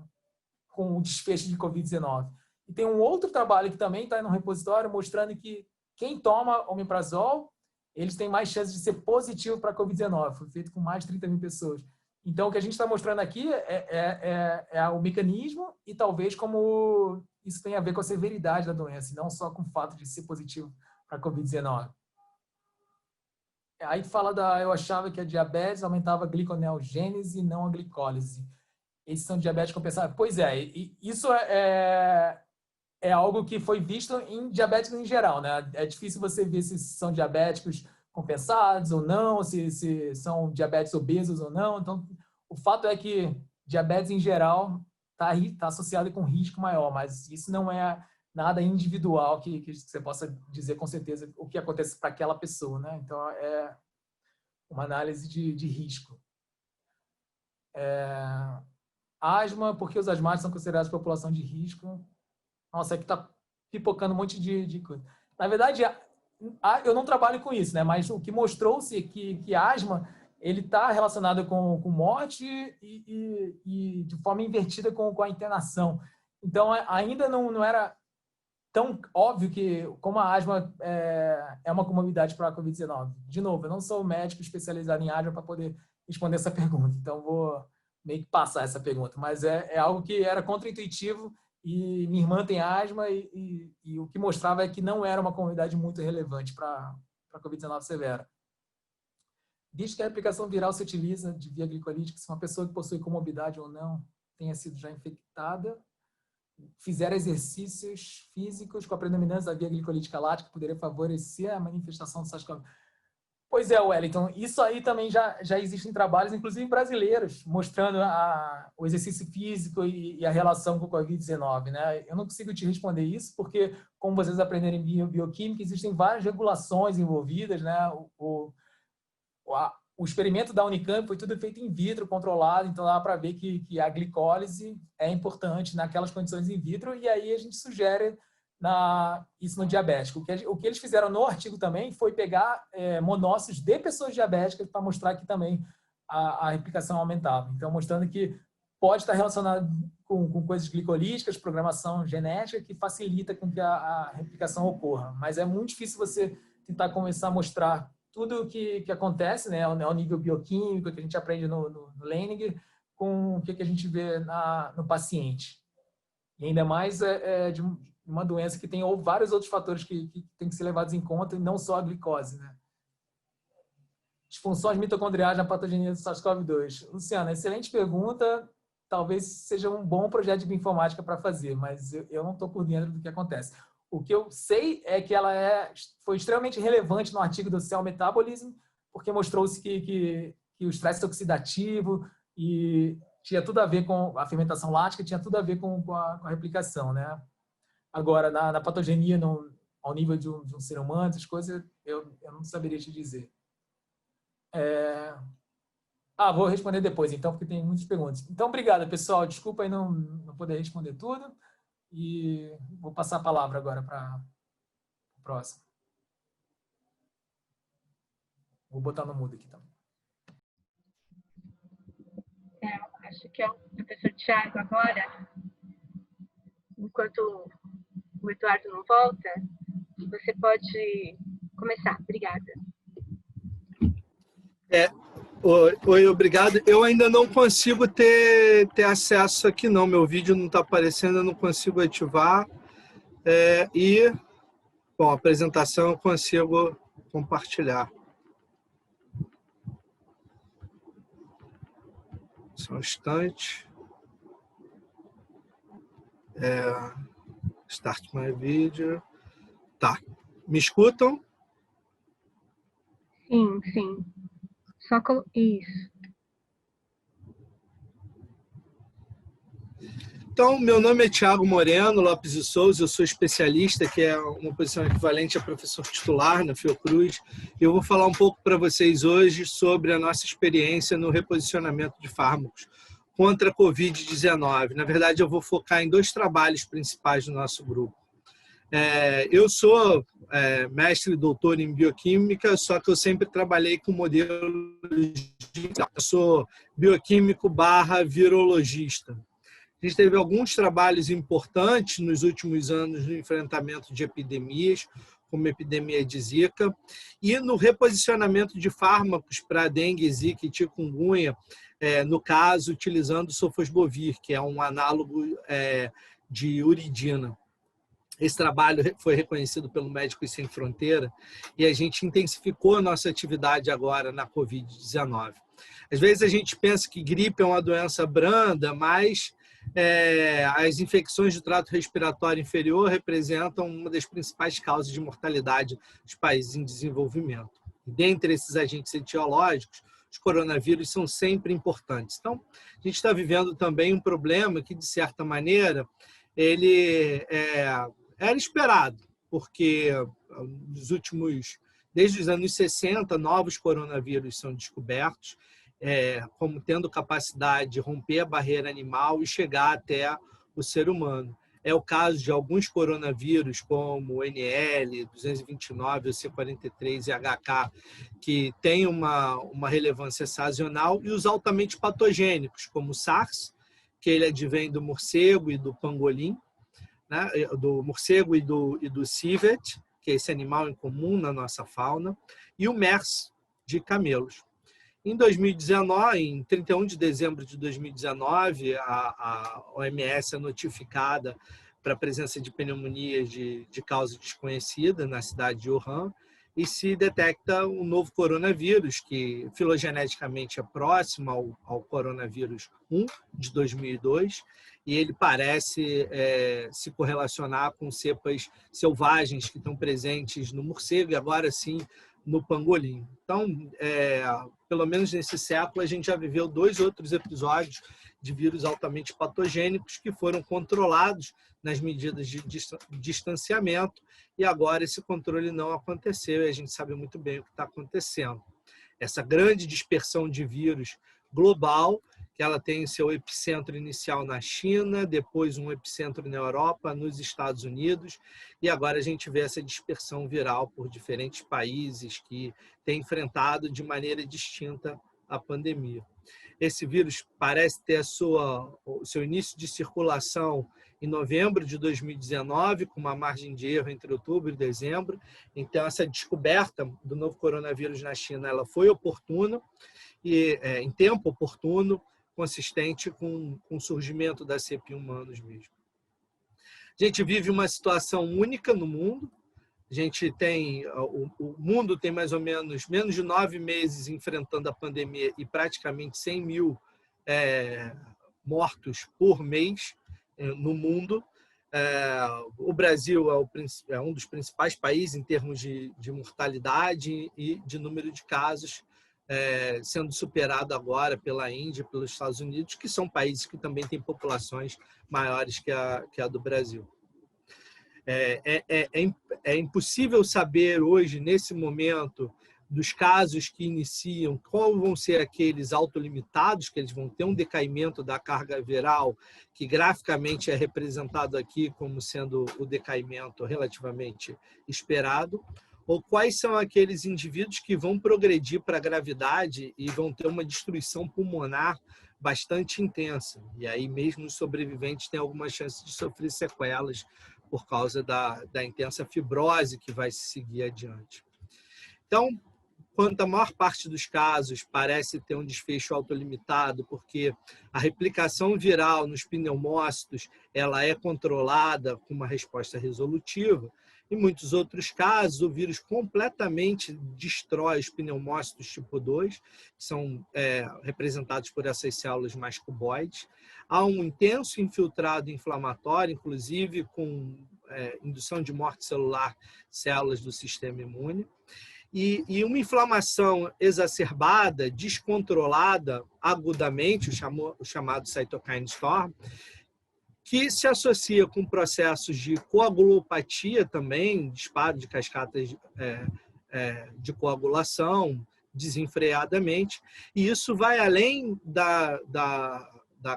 o desfecho de Covid-19. E tem um outro trabalho que também está no repositório mostrando que quem toma omeprazol, eles têm mais chances de ser positivo para a Covid-19. Foi feito com mais de 30 mil pessoas. Então, o que a gente está mostrando aqui é o mecanismo e talvez como isso tem a ver com a severidade da doença, e não só com o fato de ser positivo para a Covid-19. Aí fala eu achava que a diabetes aumentava a gliconeogênese e não a glicólise. Esses são diabetes compensados. Pois é, isso é algo que foi visto em diabéticos em geral, né? É difícil você ver se são diabéticos compensados ou não, se são diabetes obesos ou não. Então, o fato é que diabetes em geral está associado com risco maior, mas isso não é nada individual que você possa dizer com certeza o que acontece para aquela pessoa, né? Então, é uma análise de risco. Asma, porque os asmáticos são considerados população de risco. Nossa, aqui está pipocando um monte de coisa. Na verdade, eu não trabalho com isso, né? Mas o que mostrou-se que asma ele está relacionado com morte e de forma invertida com a internação. Então, ainda não era tão óbvio que como a asma é uma comorbidade para a Covid-19. De novo, eu não sou médico especializado em asma para poder responder essa pergunta. Então, vou meio que passar essa pergunta. Mas é algo que era contraintuitivo e minha irmã tem asma e o que mostrava é que não era uma comorbidade muito relevante para a Covid-19 severa. Diz que a replicação viral se utiliza de via glicolítica se uma pessoa que possui comorbidade ou não tenha sido já infectada. fizeram exercícios físicos com a predominância da via glicolítica lática que poderia favorecer a manifestação do SARS-CoV. Pois é, Wellington, isso aí também já existem trabalhos, inclusive brasileiros, mostrando o exercício físico e a relação com o Covid-19, né? Eu não consigo te responder isso, porque, como vocês aprenderam em bioquímica, existem várias regulações envolvidas, né? O experimento da Unicamp foi tudo feito in vitro, controlado, então dá para ver que a glicólise é importante naquelas condições in vitro, e aí a gente sugere isso no diabético. O que eles fizeram no artigo também foi pegar monócitos de pessoas diabéticas para mostrar que também a replicação aumentava. Então, mostrando que pode estar relacionado com coisas glicolíticas, programação genética, que facilita com que a replicação ocorra. Mas é muito difícil você tentar começar a mostrar tudo o que acontece, né, ao nível bioquímico, que a gente aprende no Leininger, com o que a gente vê no paciente. E ainda mais de uma doença que tem vários outros fatores que têm que ser levados em conta, e não só a glicose, né? Disfunções mitocondriais na patogenia do SARS-CoV-2. Luciana, excelente pergunta. Talvez seja um bom projeto de bioinformática para fazer, mas eu não estou por dentro do que acontece. O que eu sei é que ela foi extremamente relevante no artigo do Cell Metabolism, porque mostrou-se que o estresse oxidativo e tinha tudo a ver com a fermentação lática, tinha tudo a ver com a replicação, né? Agora, na patogenia, ao nível de um ser humano, essas coisas, eu não saberia te dizer. Vou responder depois, então, porque tem muitas perguntas. Então, obrigado, pessoal. Desculpa aí não poder responder tudo. E vou passar a palavra agora para o próximo. Vou botar no mudo aqui também. Acho que é o professor Thiago agora. Enquanto o Eduardo não volta, você pode começar. Obrigada. Oi, obrigado. Eu ainda não consigo ter acesso aqui, não. Meu vídeo não está aparecendo, eu não consigo ativar. Bom, a apresentação eu consigo compartilhar. Só um instante. Start my video. Tá. Me escutam? Sim. Isso. Então, meu nome é Thiago Moreno Lopes de Souza, eu sou especialista, que é uma posição equivalente a professor titular na Fiocruz. Eu vou falar um pouco para vocês hoje sobre a nossa experiência no reposicionamento de fármacos contra a Covid-19. Na verdade, eu vou focar em 2 trabalhos principais do nosso grupo. Eu sou mestre e doutor em bioquímica, só que eu sempre trabalhei com modelos eu sou bioquímico / virologista. A gente teve alguns trabalhos importantes nos últimos anos no enfrentamento de epidemias, como a epidemia de Zika, e no reposicionamento de fármacos para dengue, Zika e chikungunya, no caso, utilizando sofosbuvir, que é um análogo de uridina. Esse trabalho foi reconhecido pelo Médicos Sem Fronteira e a gente intensificou a nossa atividade agora na Covid-19. Às vezes a gente pensa que gripe é uma doença branda, mas as infecções do trato respiratório inferior representam uma das principais causas de mortalidade dos países em desenvolvimento. Dentre esses agentes etiológicos, os coronavírus são sempre importantes. Então, a gente está vivendo também um problema que, de certa maneira, ele era esperado, porque desde os anos 60, novos coronavírus são descobertos, como tendo capacidade de romper a barreira animal e chegar até o ser humano. É o caso de alguns coronavírus, como o NL, 229, o C43 e HK, que têm uma relevância sazonal, e os altamente patogênicos, como o SARS, que ele advém do morcego e do pangolim, né, do morcego e do civet, que é esse animal incomum na nossa fauna, e o MERS, de camelos. Em 2019, em 31 de dezembro de 2019, a OMS é notificada para a presença de pneumonias de causa desconhecida na cidade de Wuhan, e se detecta um novo coronavírus, que filogeneticamente é próximo ao coronavírus 1 de 2002, e ele parece se correlacionar com cepas selvagens que estão presentes no morcego e agora sim no pangolim. Então, pelo menos nesse século, a gente já viveu 2 outros episódios de vírus altamente patogênicos que foram controlados nas medidas de distanciamento, e agora esse controle não aconteceu e a gente sabe muito bem o que está acontecendo. Essa grande dispersão de vírus global, que ela tem seu epicentro inicial na China, depois um epicentro na Europa, nos Estados Unidos, e agora a gente vê essa dispersão viral por diferentes países que têm enfrentado de maneira distinta a pandemia. Esse vírus parece ter o seu início de circulação em novembro de 2019, com uma margem de erro entre outubro e dezembro. Então, essa descoberta do novo coronavírus na China ela foi oportuna, e em tempo oportuno, consistente com o surgimento da cepa em humanos mesmo. A gente vive uma situação única no mundo. A gente tem, o mundo tem mais ou menos de 9 meses enfrentando a pandemia e praticamente 100 mil mortos por mês no mundo. O Brasil é um dos principais países em termos de mortalidade e de número de casos, sendo superado agora pela Índia e pelos Estados Unidos, que são países que também têm populações maiores que a do Brasil. É impossível saber hoje, nesse momento, dos casos que iniciam, qual vão ser aqueles autolimitados, que eles vão ter um decaimento da carga viral, que graficamente é representado aqui como sendo o decaimento relativamente esperado, ou quais são aqueles indivíduos que vão progredir para a gravidade e vão ter uma destruição pulmonar bastante intensa. E aí mesmo os sobreviventes têm alguma chance de sofrer sequelas por causa da intensa fibrose que vai se seguir adiante. Então, quanto a maior parte dos casos parece ter um desfecho autolimitado, porque a replicação viral nos pneumócitos ela é controlada com uma resposta resolutiva, em muitos outros casos, o vírus completamente destrói os pneumócitos tipo 2, que são representados por essas células mais cuboides. Há um intenso infiltrado inflamatório, inclusive com indução de morte celular, células do sistema imune. E uma inflamação exacerbada, descontrolada, agudamente, o chamado cytokine storm, que se associa com processos de coagulopatia também, disparo de cascatas de coagulação desenfreadamente, e isso vai além da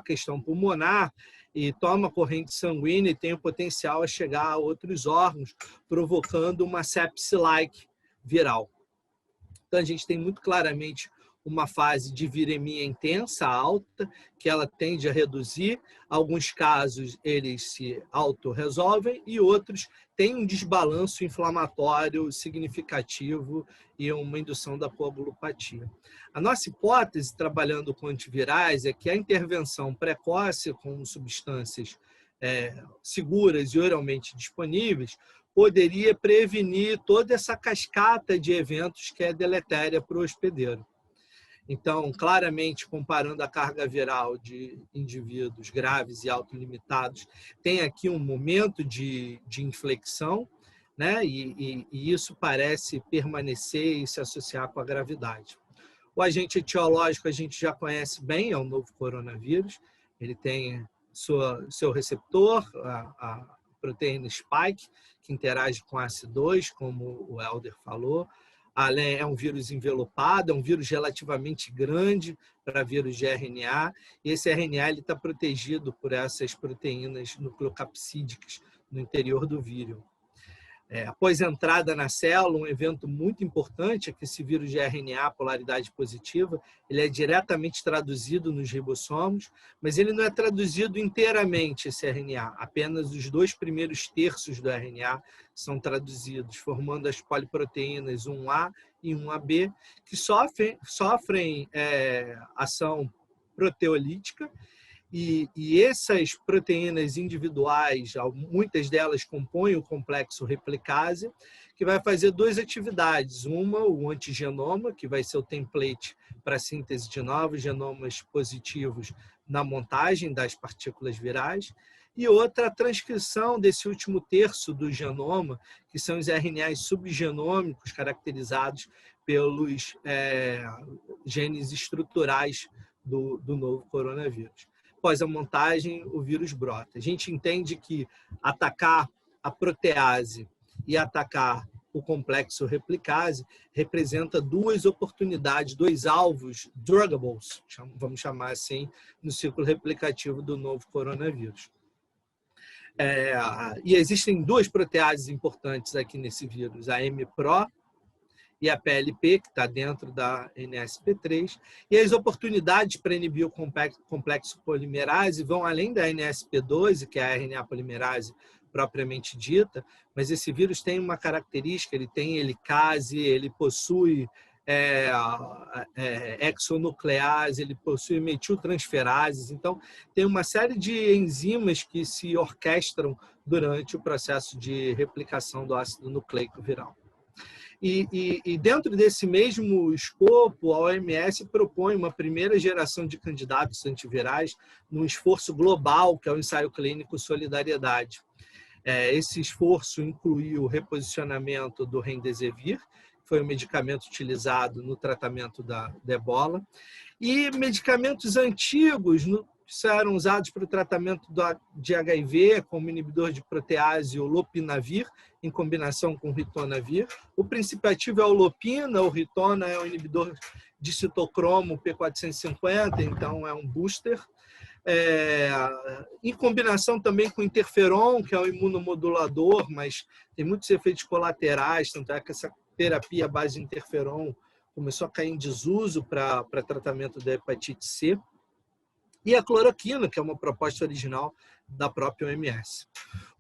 questão pulmonar e toma corrente sanguínea e tem o potencial a chegar a outros órgãos, provocando uma sepse-like viral. Então, a gente tem muito claramente uma fase de viremia intensa, alta, que ela tende a reduzir. Alguns casos, eles se autorresolvem e outros têm um desbalanço inflamatório significativo e uma indução da coagulopatia. A nossa hipótese, trabalhando com antivirais, é que a intervenção precoce com substâncias seguras e oralmente disponíveis poderia prevenir toda essa cascata de eventos que é deletéria para o hospedeiro. Então, claramente, comparando a carga viral de indivíduos graves e autolimitados, tem aqui um momento de inflexão, né? E isso parece permanecer e se associar com a gravidade. O agente etiológico a gente já conhece bem, é o novo coronavírus. Ele tem seu receptor, a proteína spike, que interage com a ACE2, como o Helder falou. É um vírus envelopado, é um vírus relativamente grande para vírus de RNA, e esse RNA está protegido por essas proteínas nucleocapsídicas no interior do vírus. Após a entrada na célula, um evento muito importante é que esse vírus de RNA, polaridade positiva, ele é diretamente traduzido nos ribossomos, mas ele não é traduzido inteiramente, esse RNA. Apenas os 2 primeiros terços do RNA são traduzidos, formando as poliproteínas 1A e 1AB, que sofrem ação proteolítica E essas proteínas individuais, muitas delas compõem o complexo replicase, que vai fazer duas atividades. Uma, o antigenoma, que vai ser o template para a síntese de novos genomas positivos na montagem das partículas virais, e outra, a transcrição desse último terço do genoma, que são os RNAs subgenômicos caracterizados pelos genes estruturais do novo coronavírus. Após a montagem, o vírus brota. A gente entende que atacar a protease e atacar o complexo replicase representa duas oportunidades, dois alvos druggables, vamos chamar assim, no ciclo replicativo do novo coronavírus. E existem duas proteases importantes aqui nesse vírus, a MPRO e a PLP, que está dentro da NSP3, e as oportunidades para inibir o complexo polimerase vão além da NSP12, que é a RNA polimerase propriamente dita, mas esse vírus tem uma característica, ele tem helicase, ele possui exonuclease, ele possui metiltransferases, então tem uma série de enzimas que se orquestram durante o processo de replicação do ácido nucleico viral. E dentro desse mesmo escopo, a OMS propõe uma primeira geração de candidatos antivirais num esforço global, que é o ensaio clínico Solidariedade. Esse esforço incluiu o reposicionamento do Remdesivir, que foi o medicamento utilizado no tratamento da ebola, e medicamentos antigos que eram usados para o tratamento de HIV, como inibidor de protease, o lopinavir, em combinação com o ritonavir. O princípio ativo é o lopina, o ritona é o inibidor de citocromo P450, então é um booster. Em combinação também com o interferon, que é o imunomodulador, mas tem muitos efeitos colaterais, tanto é que essa terapia à base de interferon começou a cair em desuso para tratamento da hepatite C. E a cloroquina, que é uma proposta original da própria OMS.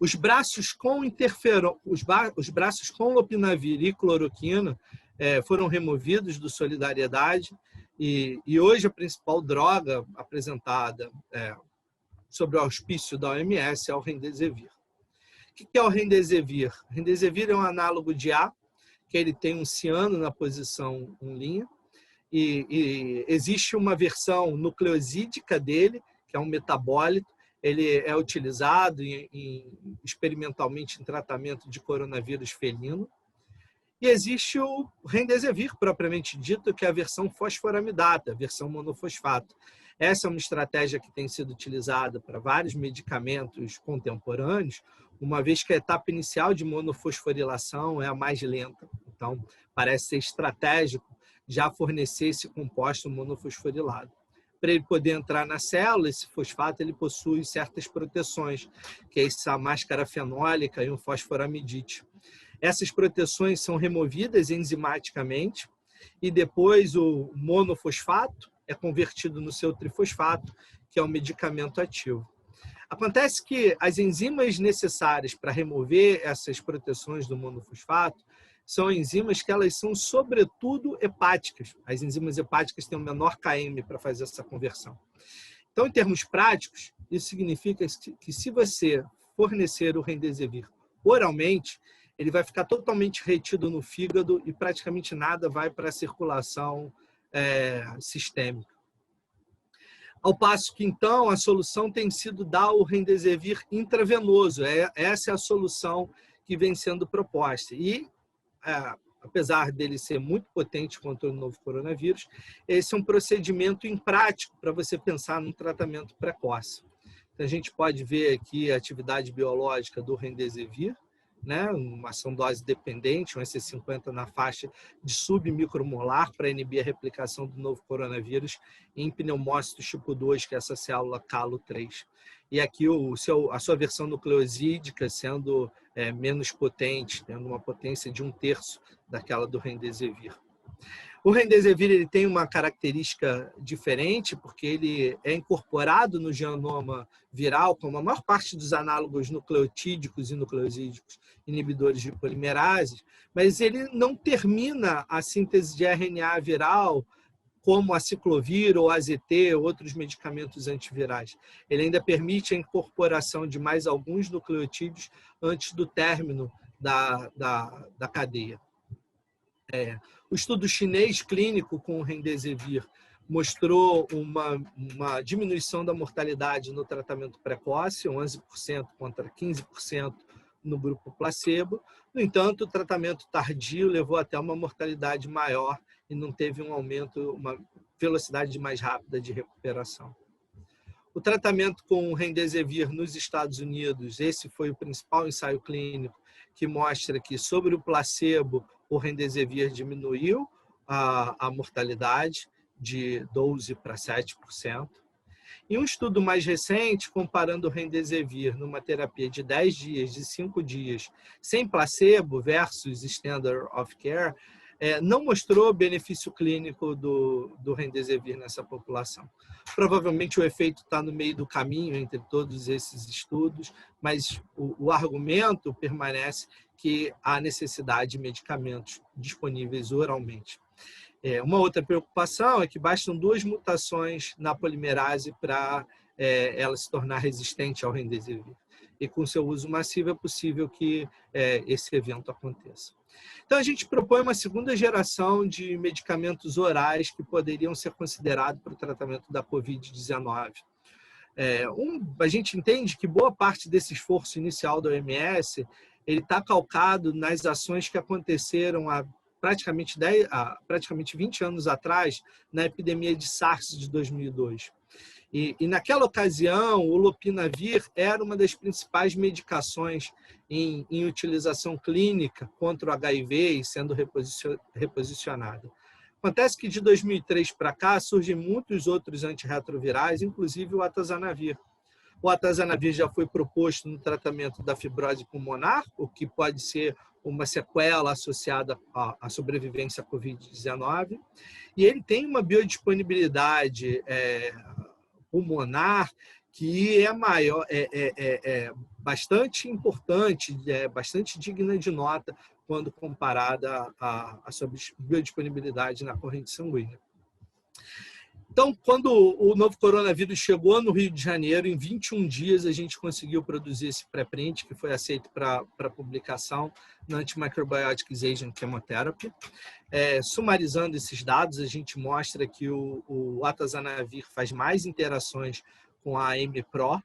Os braços com interferon, os braços com lopinavir e cloroquina foram removidos do Solidariedade, e hoje a principal droga apresentada sob o auspício da OMS é o Remdesivir. O que é o Remdesivir? O Remdesivir é um análogo de A, que ele tem um ciano na posição 1', e existe uma versão nucleosídica dele, que é um metabólito. Ele é utilizado experimentalmente em tratamento de coronavírus felino. E existe o Remdesivir, propriamente dito, que é a versão fosforamidata, a versão monofosfato. Essa é uma estratégia que tem sido utilizada para vários medicamentos contemporâneos, uma vez que a etapa inicial de monofosforilação é a mais lenta. Então, parece ser estratégico já fornecer esse composto monofosforilado. Para ele poder entrar na célula, esse fosfato ele possui certas proteções, que é essa máscara fenólica e um fosforamidite. Essas proteções são removidas enzimaticamente e depois o monofosfato é convertido no seu trifosfato, que é o medicamento ativo. Acontece que as enzimas necessárias para remover essas proteções do monofosfato são enzimas que elas são, sobretudo, hepáticas. As enzimas hepáticas têm um menor KM para fazer essa conversão. Então, em termos práticos, isso significa que se você fornecer o Remdesivir oralmente, ele vai ficar totalmente retido no fígado e praticamente nada vai para a circulação sistêmica. Ao passo que, então, a solução tem sido dar o Remdesivir intravenoso. Essa é a solução que vem sendo proposta. E apesar dele ser muito potente contra o novo coronavírus, esse é um procedimento imprático para você pensar num tratamento precoce. Então, a gente pode ver aqui a atividade biológica do Remdesivir, né? Uma ação dose dependente, um EC50 na faixa de submicromolar para inibir a replicação do novo coronavírus em pneumócitos tipo 2, que é essa célula CALO3. E aqui a sua versão nucleosídica sendo menos potente, tendo uma potência de 1/3 daquela do Remdesivir. O Remdesivir ele tem uma característica diferente, porque ele é incorporado no genoma viral, como a maior parte dos análogos nucleotídicos e nucleosídicos inibidores de polimerases, mas ele não termina a síntese de RNA viral como a ciclovir ou AZT, outros medicamentos antivirais. Ele ainda permite a incorporação de mais alguns nucleotídeos antes do término da cadeia. O estudo chinês clínico com o Remdesivir mostrou uma diminuição da mortalidade no tratamento precoce, 11% contra 15% no grupo placebo. No entanto, o tratamento tardio levou até uma mortalidade maior e não teve um aumento, uma velocidade mais rápida de recuperação. O tratamento com o Remdesivir nos Estados Unidos, esse foi o principal ensaio clínico que mostra que sobre o placebo o Remdesivir diminuiu a mortalidade de 12% para 7%. E um estudo mais recente, comparando o Remdesivir numa terapia de 10 dias, de 5 dias, sem placebo versus standard of care, não mostrou benefício clínico do Remdesivir nessa população. Provavelmente o efeito está no meio do caminho entre todos esses estudos, mas o argumento permanece que há necessidade de medicamentos disponíveis oralmente. Uma outra preocupação é que bastam 2 mutações na polimerase para ela se tornar resistente ao Remdesivir. E com seu uso massivo é possível que esse evento aconteça. Então, a gente propõe uma segunda geração de medicamentos orais que poderiam ser considerados para o tratamento da Covid-19. A gente entende que boa parte desse esforço inicial da OMS está calcado nas ações que aconteceram há praticamente 20 anos atrás, na epidemia de SARS de 2002. E naquela ocasião, o lopinavir era uma das principais medicações em utilização clínica contra o HIV e sendo reposicionada. Acontece que de 2003 para cá surgem muitos outros antirretrovirais, inclusive o atazanavir. O atazanavir já foi proposto no tratamento da fibrose pulmonar, o que pode ser uma sequela associada à sobrevivência à Covid-19. E ele tem uma biodisponibilidade pulmonar que é maior, bastante importante, bastante digna de nota quando comparada à sua biodisponibilidade na corrente sanguínea. Então, quando o novo coronavírus chegou no Rio de Janeiro, em 21 dias a gente conseguiu produzir esse pré-print, que foi aceito para publicação na Antimicrobiotics Agent Chemotherapy. Sumarizando esses dados, a gente mostra que o atazanavir faz mais interações com a AMPRO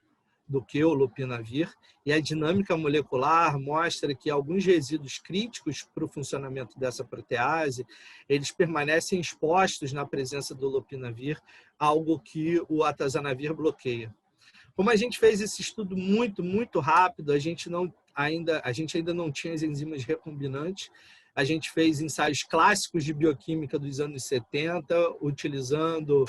do que o lopinavir, e a dinâmica molecular mostra que alguns resíduos críticos para o funcionamento dessa protease, eles permanecem expostos na presença do lopinavir, algo que o atazanavir bloqueia. Como a gente fez esse estudo muito rápido, a gente ainda não tinha as enzimas recombinantes. A gente fez ensaios clássicos de bioquímica dos anos 70, utilizando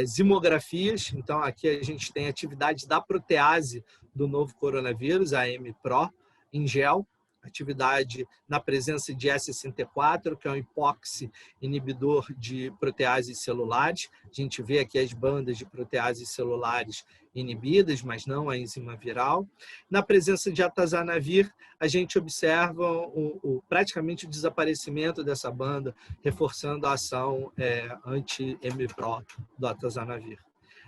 zimografias. Então, aqui a gente tem a atividade da protease do novo coronavírus, a AMPRO, em gel, atividade na presença de E64, que é um hipóxi inibidor de proteases celulares. A gente vê aqui as bandas de proteases celulares inibidas, mas não a enzima viral. Na presença de atazanavir, a gente observa praticamente o desaparecimento dessa banda, reforçando a ação anti-MPRO do atazanavir.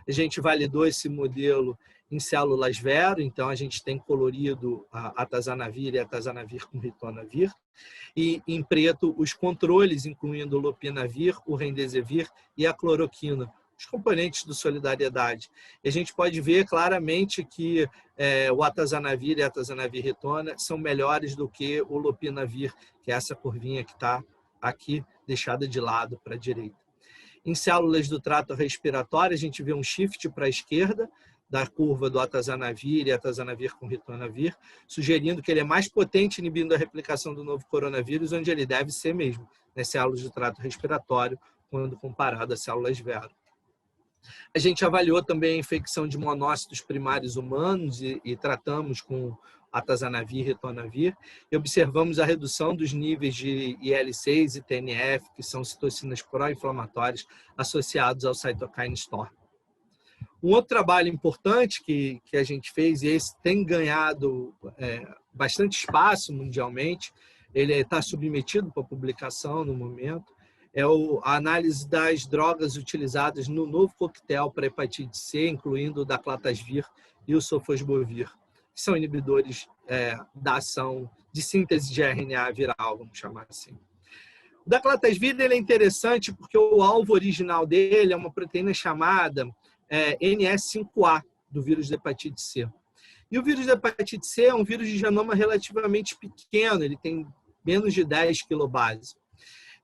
A gente validou esse modelo em células vero, então a gente tem colorido a atazanavir e atazanavir com ritonavir, e em preto os controles, incluindo o lopinavir, o remdesivir e a cloroquina, os componentes do solidariedade. E a gente pode ver claramente que o atazanavir e a atazanavir ritona são melhores do que o lopinavir, que é essa curvinha que está aqui deixada de lado para a direita. Em células do trato respiratório, a gente vê um shift para a esquerda da curva do atazanavir e atazanavir com ritonavir, sugerindo que ele é mais potente inibindo a replicação do novo coronavírus, onde ele deve ser mesmo, nas células do trato respiratório, quando comparado às células vero. A gente avaliou também a infecção de monócitos primários humanos e tratamos com atazanavir e ritonavir, e observamos a redução dos níveis de IL-6 e TNF, que são citocinas pró-inflamatórias associados ao cytokine storm. Um outro trabalho importante que a gente fez, e esse tem ganhado bastante espaço mundialmente, ele está submetido para publicação no momento, é a análise das drogas utilizadas no novo coquetel para hepatite C, incluindo o daclatasvir e o sofosbuvir, que são inibidores da ação de síntese de RNA viral, vamos chamar assim. O daclatasvir ele é interessante porque o alvo original dele é uma proteína chamada NS5A, do vírus da hepatite C. E o vírus da hepatite C é um vírus de genoma relativamente pequeno, ele tem menos de 10 kilobases.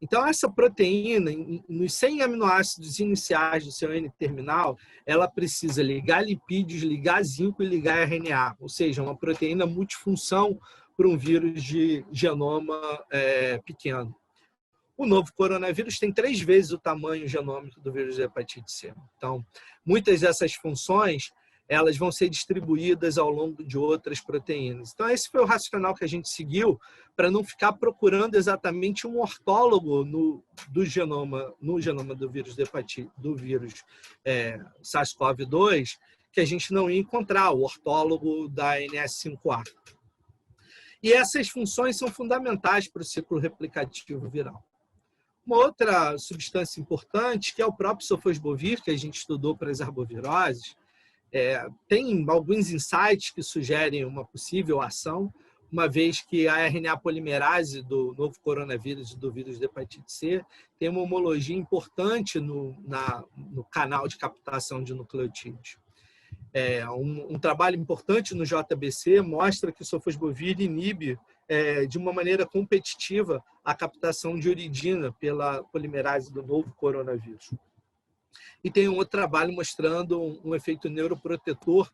Então, essa proteína, nos 100 aminoácidos iniciais do seu N-terminal, ela precisa ligar lipídios, ligar zinco e ligar RNA, ou seja, uma proteína multifunção para um vírus de genoma pequeno. O novo coronavírus tem 3 vezes o tamanho genômico do vírus da hepatite C. Então, muitas dessas funções elas vão ser distribuídas ao longo de outras proteínas. Então, esse foi o racional que a gente seguiu para não ficar procurando exatamente um ortólogo no genoma do vírus SARS-CoV-2, que a gente não ia encontrar, o ortólogo da NS5A. E essas funções são fundamentais para o ciclo replicativo viral. Uma outra substância importante, que é o próprio sofosbuvir, que a gente estudou para as arboviroses, tem alguns insights que sugerem uma possível ação, uma vez que a RNA polimerase do novo coronavírus e do vírus de hepatite C tem uma homologia importante no canal de captação de nucleotídeos. Um trabalho importante no JBC mostra que o sofosbuvir inibe de uma maneira competitiva a captação de uridina pela polimerase do novo coronavírus. E tem um outro trabalho mostrando um efeito neuroprotetor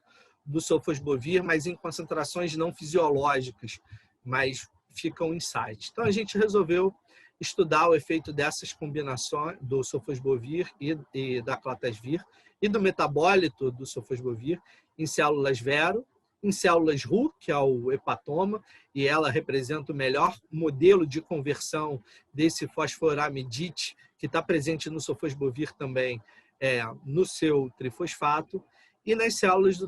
do sofosbuvir, mas em concentrações não fisiológicas, mas fica um insight. Então, a gente resolveu estudar o efeito dessas combinações do sofosbuvir e da daclatasvir e do metabólito do sofosbuvir em células vero, em células Ru, que é o hepatoma, e ela representa o melhor modelo de conversão desse fosforamidite, que está presente no sofosbuvir também, no seu trifosfato, e nas células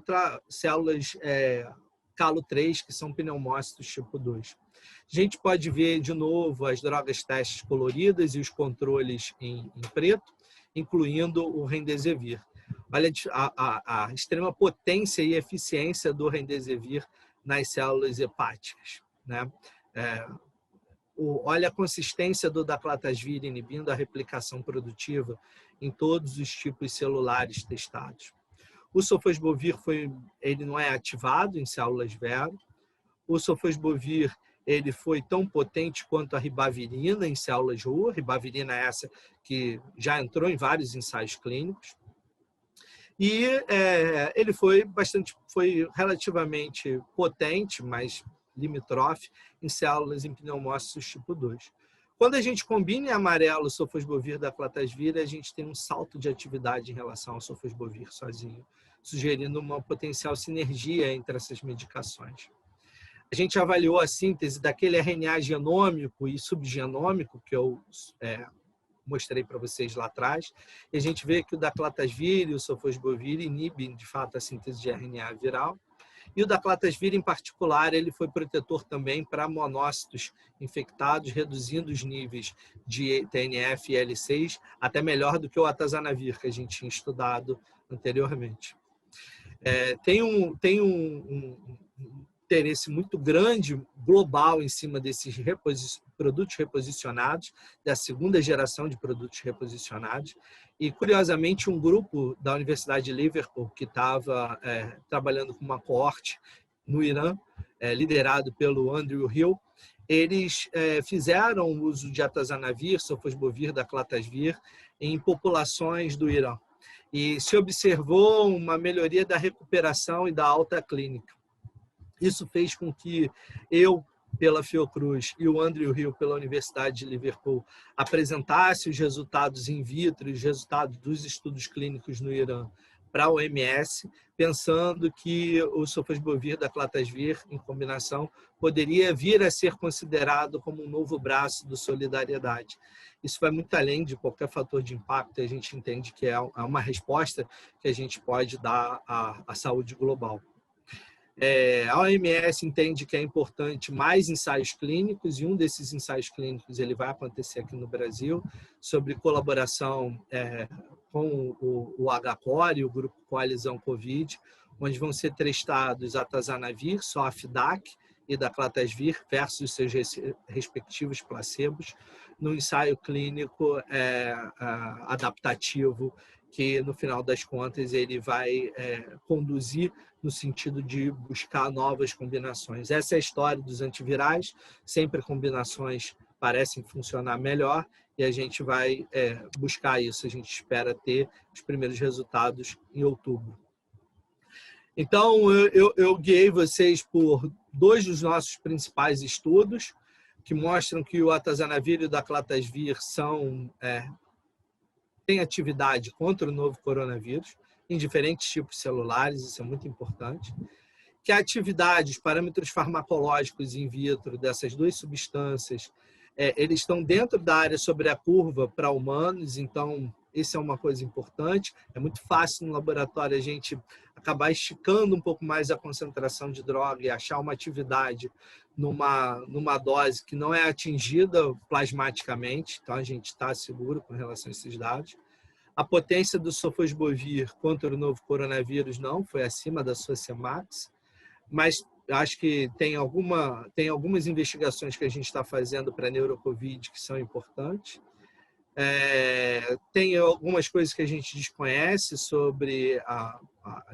calo3, que são pneumócitos tipo 2. A gente pode ver de novo as drogas testes coloridas e os controles em preto, incluindo o remdesivir. Olha a extrema potência e eficiência do remdesivir nas células hepáticas, né? Olha a consistência do daclatasvir inibindo a replicação produtiva em todos os tipos celulares testados. O sofosbuvir ele não é ativado em células vero. O sofosbuvir ele foi tão potente quanto a ribavirina em células Ru. Ribavirina é essa que já entrou em vários ensaios clínicos. E ele foi relativamente potente, mas limítrofe em células em pneumócitos tipo 2. Quando a gente combina em amarelo o sofosbuvir da daclatasvir, a gente tem um salto de atividade em relação ao sofosbuvir sozinho, sugerindo uma potencial sinergia entre essas medicações. A gente avaliou a síntese daquele RNA genômico e subgenômico que eu mostrei para vocês lá atrás, e a gente vê que o daclatasvir e o sofosbuvir inibem, de fato, a síntese de RNA viral. E o daclatasvir, em particular, ele foi protetor também para monócitos infectados, reduzindo os níveis de TNF e L6, até melhor do que o atazanavir, que a gente tinha estudado anteriormente. Tem um interesse muito grande, global, em cima desses produtos reposicionados, da segunda geração de produtos reposicionados. E, curiosamente, um grupo da Universidade de Liverpool, que estava trabalhando com uma coorte no Irã, liderado pelo Andrew Hill, eles fizeram uso de atazanavir, sofosbuvir, daclatasvir em populações do Irã. E se observou uma melhoria da recuperação e da alta clínica. Isso fez com que eu, pela Fiocruz, e o Andrew Hill, pela Universidade de Liverpool, apresentasse os resultados in vitro, os resultados dos estudos clínicos no Irã para a OMS, pensando que o sofosbuvir da daclatasvir, em combinação, poderia vir a ser considerado como um novo braço do Solidariedade. Isso vai muito além de qualquer fator de impacto, a gente entende que é uma resposta que a gente pode dar à saúde global. A OMS entende que é importante mais ensaios clínicos, e um desses ensaios clínicos ele vai acontecer aqui no Brasil, sobre colaboração com o HCOR, o Grupo Coalizão Covid, onde vão ser testados a atazanavir, Sofdac e daclatasvir versus seus respectivos placebos, no ensaio clínico adaptativo, que no final das contas ele vai conduzir no sentido de buscar novas combinações. Essa é a história dos antivirais, sempre combinações parecem funcionar melhor, e a gente vai buscar isso. A gente espera ter os primeiros resultados em outubro. Então, eu guiei vocês por 2 dos nossos principais estudos, que mostram que o atazanavir e o daclatasvir têm atividade contra o novo coronavírus, em diferentes tipos celulares, isso é muito importante. Que a atividade, os parâmetros farmacológicos in vitro dessas 2 substâncias, eles estão dentro da área sobre a curva para humanos, então isso é uma coisa importante. É muito fácil no laboratório a gente acabar esticando um pouco mais a concentração de droga e achar uma atividade numa dose que não é atingida plasmaticamente, então a gente está seguro com relação a esses dados. A potência do sofosbuvir contra o novo coronavírus não foi acima da sua Cmax, mas acho que tem algumas investigações que a gente está fazendo para a neurocovid que são importantes. Tem algumas coisas que a gente desconhece sobre a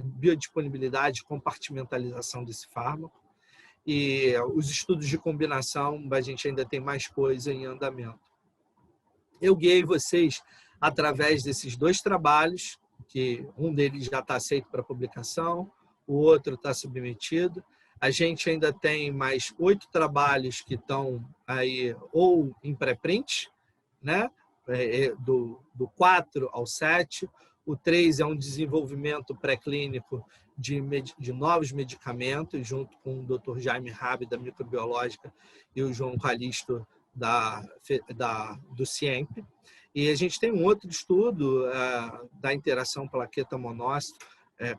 biodisponibilidade e compartimentalização desse fármaco. E os estudos de combinação, a gente ainda tem mais coisa em andamento. Eu guiei vocês através desses 2 trabalhos, que um deles já está aceito para publicação, o outro está submetido. A gente ainda tem mais 8 trabalhos que estão aí ou em pré-print, né? Do 4 ao 7. O 3 é um desenvolvimento pré-clínico de novos medicamentos, junto com o Dr. Jaime Rabi, da Microbiológica, e o João Calixto, do CIEMP. E a gente tem um outro estudo da interação plaqueta-monócito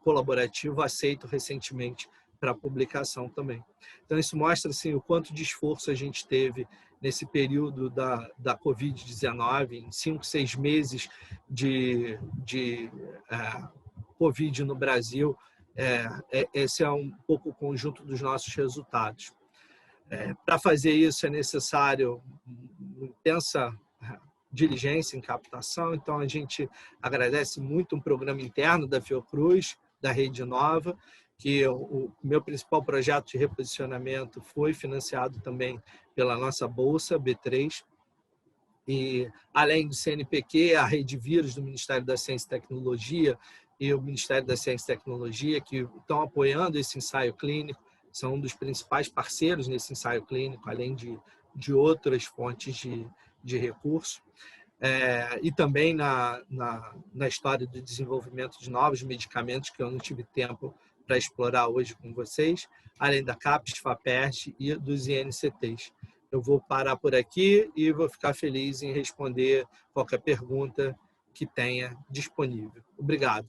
colaborativo, aceito recentemente para publicação também. Então, isso mostra assim, o quanto de esforço a gente teve nesse período da Covid-19, em 5, 6 meses de Covid no Brasil. Esse é um pouco o conjunto dos nossos resultados. Para fazer isso é necessário uma intensa diligência em captação, então a gente agradece muito um programa interno da Fiocruz, da Rede Nova, que o meu principal projeto de reposicionamento foi financiado também pela nossa bolsa B3, e além do CNPq, a Rede Vírus do Ministério da Ciência e Tecnologia e o Ministério da Ciência e Tecnologia, que estão apoiando esse ensaio clínico, são um dos principais parceiros nesse ensaio clínico, além de outras fontes de recurso. E também na história do desenvolvimento de novos medicamentos, que eu não tive tempo para explorar hoje com vocês, além da CAPES, FAPERJ e dos INCTs. Eu vou parar por aqui e vou ficar feliz em responder qualquer pergunta que tenha disponível. Obrigado.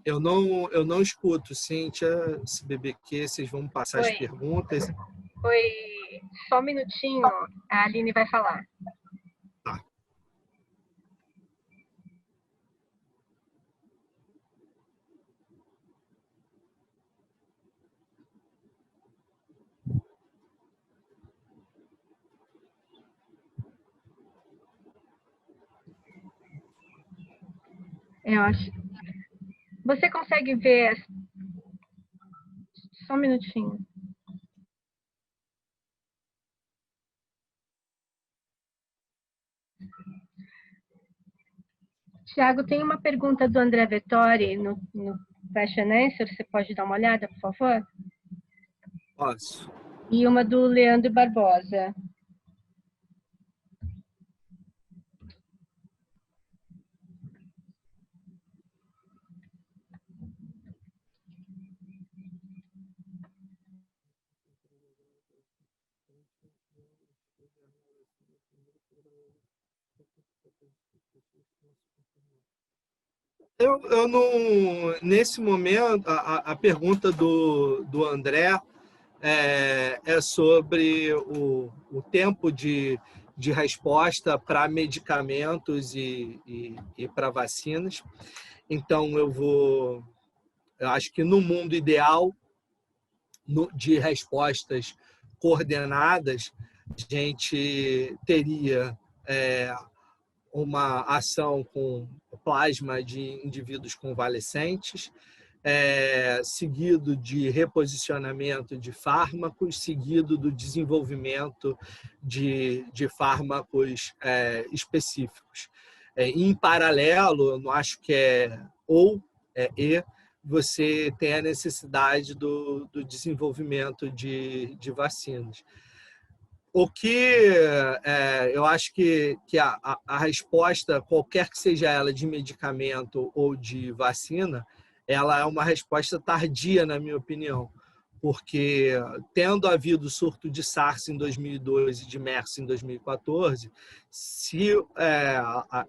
Eu não escuto, Cíntia, esse BBQ, vocês vão passar as perguntas. Oi, só um minutinho, a Aline vai falar. Tá. Eu acho. Você consegue ver... Só um minutinho. Tiago, tem uma pergunta do André Vettori no Question Answer, você pode dar uma olhada, por favor? Posso. E uma do Leandro Barbosa. Eu não, nesse momento, a pergunta do André é sobre o tempo de resposta para medicamentos e para vacinas. Então, eu acho que no mundo ideal de respostas coordenadas, a gente teria uma ação com plasma de indivíduos convalescentes, seguido de reposicionamento de fármacos, seguido do desenvolvimento de fármacos específicos. Em paralelo, eu não acho que você tem a necessidade do desenvolvimento de vacinas. O que eu acho que a resposta, qualquer que seja ela, de medicamento ou de vacina, ela é uma resposta tardia, na minha opinião, porque tendo havido surto de SARS em 2002 e de MERS em 2014, se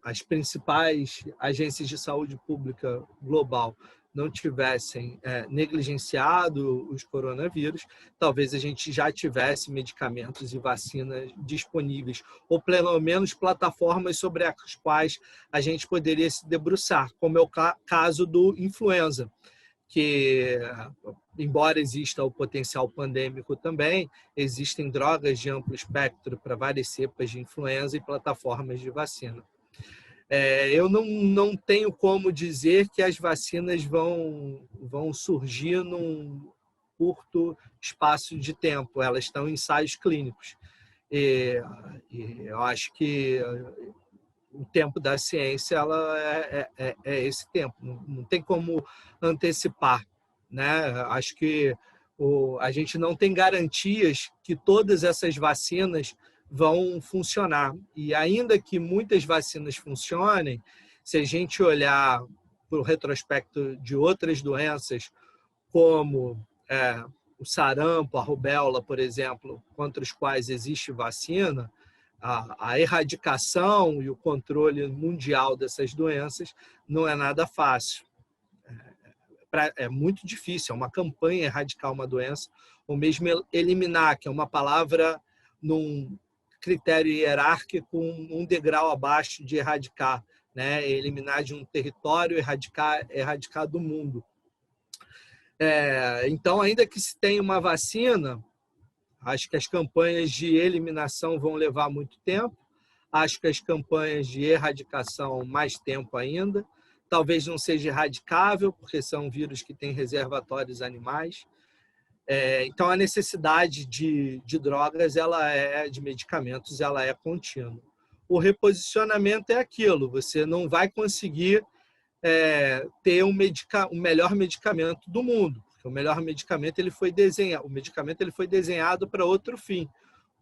as principais agências de saúde pública global não tivessem negligenciado os coronavírus, talvez a gente já tivesse medicamentos e vacinas disponíveis, ou pelo menos plataformas sobre as quais a gente poderia se debruçar, como é o caso do influenza, que, embora exista o potencial pandêmico também, existem drogas de amplo espectro para várias cepas de influenza e plataformas de vacina. Eu não tenho como dizer que as vacinas vão surgir num curto espaço de tempo. Elas estão em ensaios clínicos. E eu acho que o tempo da ciência é esse tempo. Não tem como antecipar, né? Acho que a gente não tem garantias que todas essas vacinas vão funcionar. E ainda que muitas vacinas funcionem, se a gente olhar para o retrospecto de outras doenças, como o sarampo, a rubéola, por exemplo, contra os quais existe vacina, a erradicação e o controle mundial dessas doenças não é nada fácil. É muito difícil, é uma campanha erradicar uma doença, ou mesmo eliminar, que é uma palavra num critério hierárquico, um degrau abaixo de erradicar, né? Eliminar de um território, erradicar do mundo. Então, ainda que se tenha uma vacina, acho que as campanhas de eliminação vão levar muito tempo, acho que as campanhas de erradicação mais tempo ainda, talvez não seja erradicável, porque são vírus que têm reservatórios animais. Então, a necessidade de drogas, de medicamentos, ela é contínua. O reposicionamento é aquilo, você não vai conseguir ter o melhor medicamento do mundo, porque o melhor medicamento ele foi desenhado para outro fim.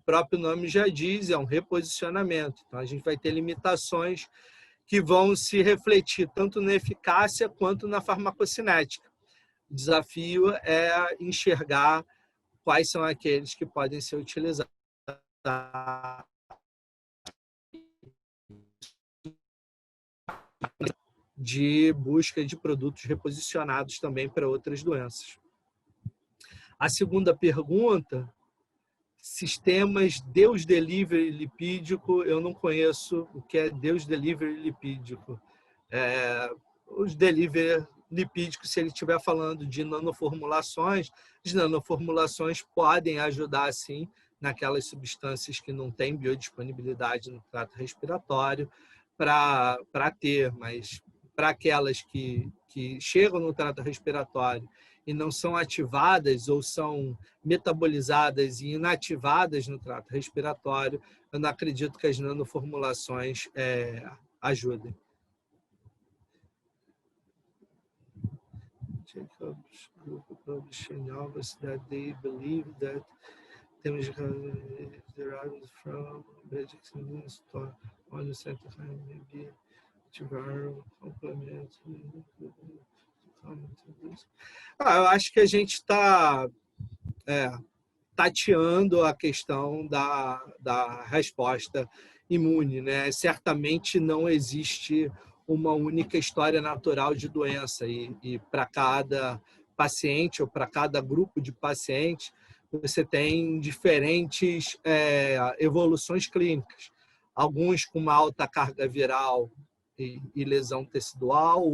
O próprio nome já diz, é um reposicionamento. Então, a gente vai ter limitações que vão se refletir tanto na eficácia quanto na farmacocinética. O desafio é enxergar quais são aqueles que podem ser utilizados de busca de produtos reposicionados também para outras doenças. A segunda pergunta, sistemas Deus Delivery lipídico, eu não conheço o que é Deus Delivery lipídico. Os delivery lipídicos, se ele estiver falando de nanoformulações, as nanoformulações podem ajudar, sim, naquelas substâncias que não têm biodisponibilidade no trato respiratório para ter, mas para aquelas que chegam no trato respiratório e não são ativadas ou são metabolizadas e inativadas no trato respiratório, eu não acredito que as nanoformulações ajudem. Jacobs group published in August that they believe that derived from basic store on the center may be viral complement. Eu acho que a gente está tateando a questão da resposta imune, né? Certamente não existe uma única história natural de doença e para cada paciente ou para cada grupo de pacientes você tem diferentes evoluções clínicas, alguns com uma alta carga viral e lesão tecidual,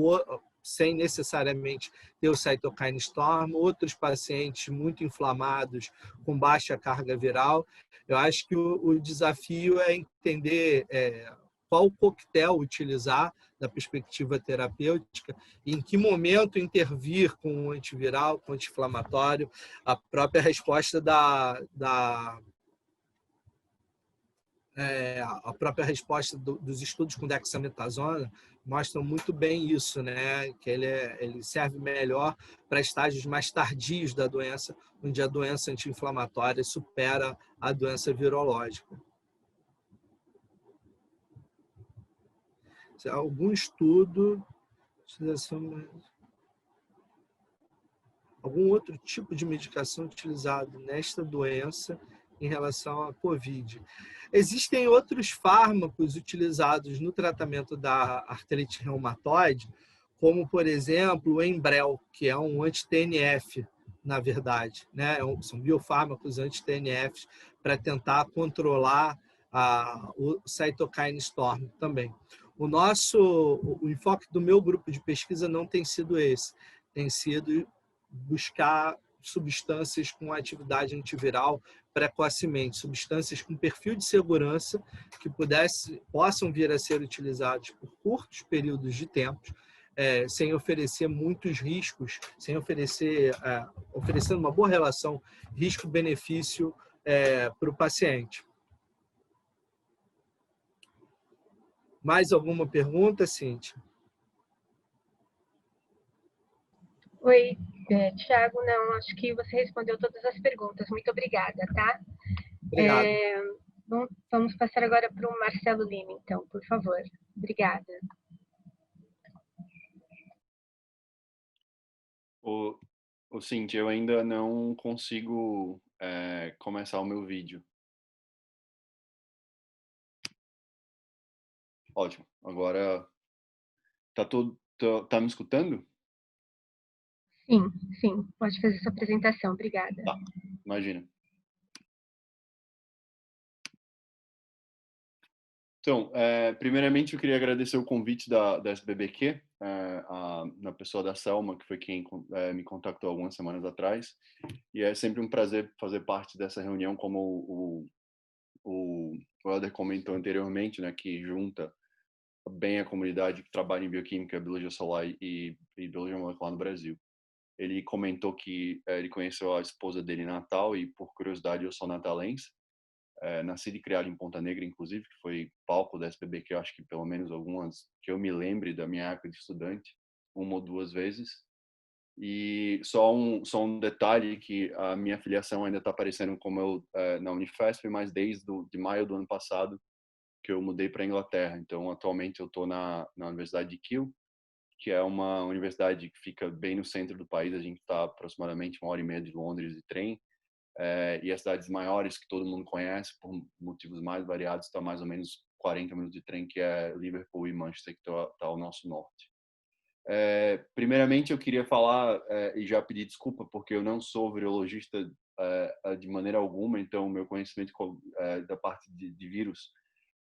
sem necessariamente ter o cytokine storm, outros pacientes muito inflamados com baixa carga viral. Eu acho que o desafio é entender qual coquetel utilizar da perspectiva terapêutica e em que momento intervir com o antiviral, com o anti-inflamatório. A própria resposta a própria resposta dos estudos com dexametasona mostram muito bem isso, né? Que ele serve melhor para estágios mais tardios da doença, onde a doença anti-inflamatória supera a doença virológica. Algum estudo, algum outro tipo de medicação utilizado nesta doença em relação à COVID. Existem outros fármacos utilizados no tratamento da artrite reumatoide, como, por exemplo, o Enbrel, que é um anti-TNF, na verdade, né? São biofármacos anti-TNF para tentar controlar o cytokine storm também. O enfoque do meu grupo de pesquisa não tem sido esse, tem sido buscar substâncias com atividade antiviral precocemente, substâncias com perfil de segurança que possam vir a ser utilizadas por curtos períodos de tempo, sem oferecer muitos riscos, sem oferecendo uma boa relação risco-benefício para o paciente. Mais alguma pergunta, Cíntia? Oi, Thiago, não, acho que você respondeu todas as perguntas. Muito obrigada, tá? Obrigado. Vamos passar agora para o Marcelo Lima, então, por favor. Obrigada. Cíntia, eu ainda não consigo começar o meu vídeo. Ótimo. Agora, tá me escutando? Sim, pode fazer sua apresentação. Obrigada. Tá, imagina. Então, primeiramente eu queria agradecer o convite da SBBQ, na pessoa da Selma, que foi quem me contactou algumas semanas atrás. E é sempre um prazer fazer parte dessa reunião, como o Helder comentou anteriormente, né, que junta bem a comunidade que trabalha em bioquímica, biologia celular e biologia molecular no Brasil. Ele comentou que ele conheceu a esposa dele em Natal e, por curiosidade, eu sou natalense. Nascido e criado em Ponta Negra, inclusive, que foi palco da SBB, que eu acho que pelo menos algumas que eu me lembre da minha época de estudante, uma ou duas vezes. E só um detalhe, que a minha filiação ainda está aparecendo como eu na Unifesp, mas desde de maio do ano passado que eu mudei para a Inglaterra. Então, atualmente eu estou na Universidade de Keele, que é uma universidade que fica bem no centro do país. A gente está aproximadamente 1h30 de Londres de trem. E as cidades maiores que todo mundo conhece, por motivos mais variados, está mais ou menos 40 minutos de trem, que é Liverpool e Manchester, que está ao nosso norte. Primeiramente, eu queria falar e já pedir desculpa, porque eu não sou virologista de maneira alguma, então o meu conhecimento da parte de vírus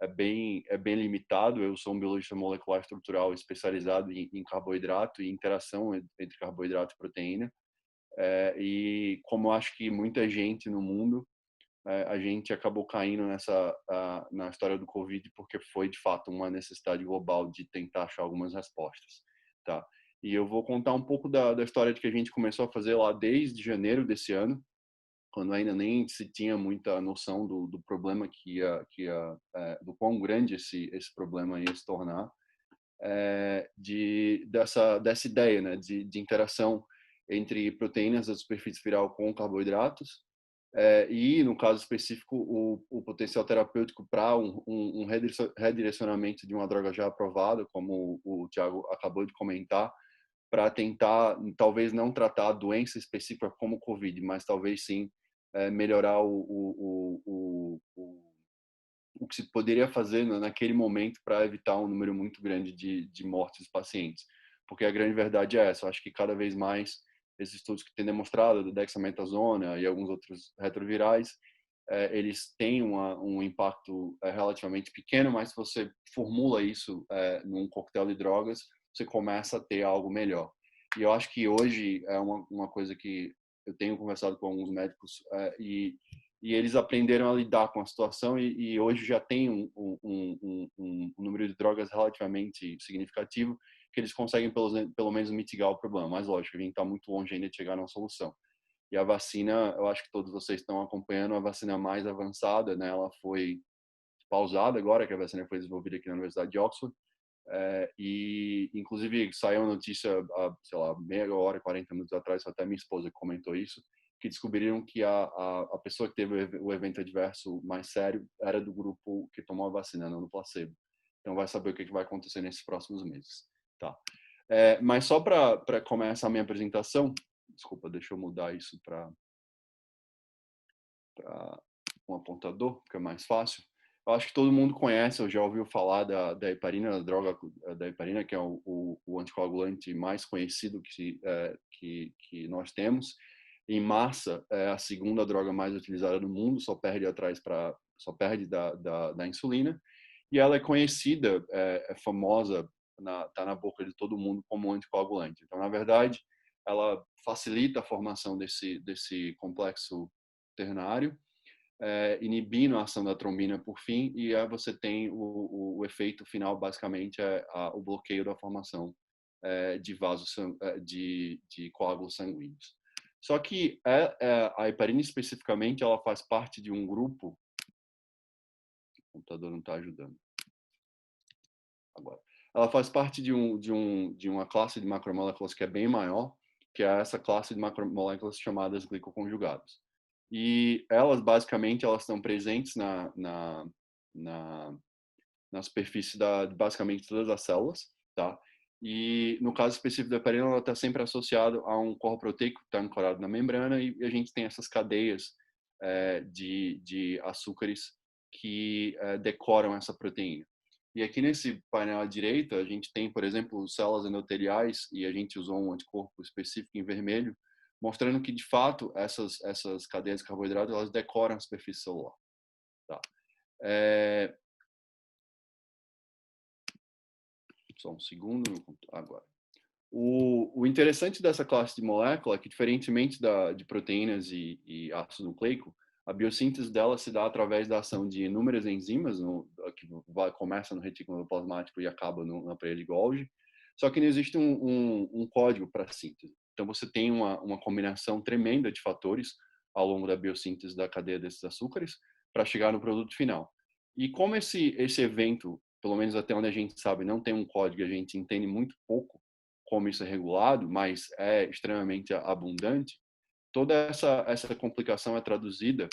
é bem limitado. Eu sou um biologista molecular estrutural especializado em carboidrato e interação entre carboidrato e proteína. E como eu acho que muita gente no mundo, a gente acabou caindo na história do Covid, porque foi de fato uma necessidade global de tentar achar algumas respostas, tá? E eu vou contar um pouco da história de que a gente começou a fazer lá desde janeiro desse ano, quando ainda nem se tinha muita noção do problema do quão grande esse problema ia se tornar, dessa ideia, né, de interação entre proteínas da superfície viral com carboidratos, e, no caso específico, o potencial terapêutico para um redirecionamento de uma droga já aprovada, como o Thiago acabou de comentar, para tentar, talvez não tratar a doença específica como o COVID, mas talvez sim melhorar o que se poderia fazer naquele momento para evitar um número muito grande de mortes dos pacientes. Porque a grande verdade é essa, eu acho que cada vez mais esses estudos que têm demonstrado, do dexametasona e alguns outros retrovirais, eles têm um impacto relativamente pequeno, mas se você formula isso num coquetel de drogas, você começa a ter algo melhor. E eu acho que hoje é uma coisa que eu tenho conversado com alguns médicos e eles aprenderam a lidar com a situação e hoje já tem um número de drogas relativamente significativo que eles conseguem pelo menos mitigar o problema. Mas lógico, a gente está muito longe ainda de chegar numa solução. E a vacina, eu acho que todos vocês estão acompanhando, a vacina mais avançada, né? Ela foi pausada agora, que a vacina foi desenvolvida aqui na Universidade de Oxford. E, inclusive, saiu a notícia, sei lá, meia hora, 40 minutos atrás, até minha esposa comentou isso, que descobriram que a pessoa que teve o evento adverso mais sério era do grupo que tomou a vacina, não do placebo. Então, vai saber o que vai acontecer nesses próximos meses. Tá. Mas só para começar a minha apresentação, desculpa, deixa eu mudar isso para um apontador, porque é mais fácil. Eu acho que todo mundo conhece, ou já ouviu falar da heparina, da droga da heparina, que é o anticoagulante mais conhecido que nós temos. Em massa, é a segunda droga mais utilizada no mundo, só perde da insulina. E ela é conhecida, é famosa, está na boca de todo mundo como anticoagulante. Então, na verdade, ela facilita a formação desse complexo ternário, inibindo a ação da trombina por fim, e aí você tem o efeito final, basicamente, o bloqueio da formação de vasos, de coágulos sanguíneos. Só que a heparina, especificamente, ela faz parte de um grupo... O computador não está ajudando. Agora. Ela faz parte de uma classe de macromoléculas que é bem maior, que é essa classe de macromoléculas chamadas glicoconjugadas. E elas, basicamente, elas estão presentes na superfície de basicamente todas as células, tá? E no caso específico da heparina, ela está sempre associada a um corpo proteico que está ancorado na membrana e a gente tem essas cadeias de açúcares que decoram essa proteína. E aqui nesse painel à direita, a gente tem, por exemplo, células endoteliais e a gente usou um anticorpo específico em vermelho, mostrando que, de fato, essas cadeias de carboidrato, elas decoram a superfície celular. Tá? Só um segundo, agora. O interessante dessa classe de molécula é que, diferentemente de proteínas e ácido nucleico, a biossíntese dela se dá através da ação de inúmeras enzimas, que começa no retículo plasmático e acaba na parede de Golgi, só que não existe um código para a síntese. Então, você tem uma combinação tremenda de fatores ao longo da biossíntese da cadeia desses açúcares para chegar no produto final. E como esse evento, pelo menos até onde a gente sabe, não tem um código, a gente entende muito pouco como isso é regulado, mas é extremamente abundante, toda essa complicação é traduzida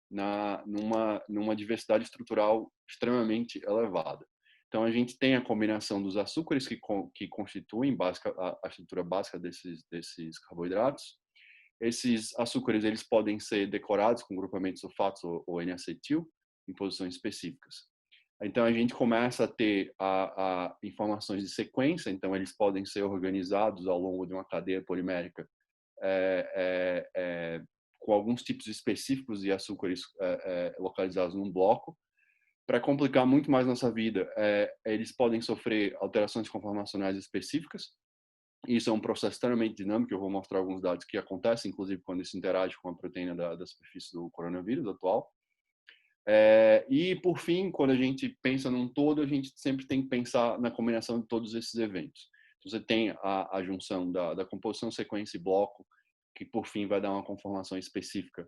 numa diversidade estrutural extremamente elevada. Então, a gente tem a combinação dos açúcares que constituem a estrutura básica desses carboidratos. Esses açúcares eles podem ser decorados com grupamentos sulfatos ou N-acetil em posições específicas. Então, a gente começa a ter informações de sequência, então eles podem ser organizados ao longo de uma cadeia polimérica com alguns tipos específicos de açúcares localizados num bloco. Para complicar muito mais nossa vida, eles podem sofrer alterações conformacionais específicas. Isso é um processo extremamente dinâmico, eu vou mostrar alguns dados que acontecem, inclusive quando isso interage com a proteína da superfície do coronavírus atual. E, por fim, quando a gente pensa num todo, a gente sempre tem que pensar na combinação de todos esses eventos. Você tem a junção da composição, sequência e bloco, que, por fim, vai dar uma conformação específica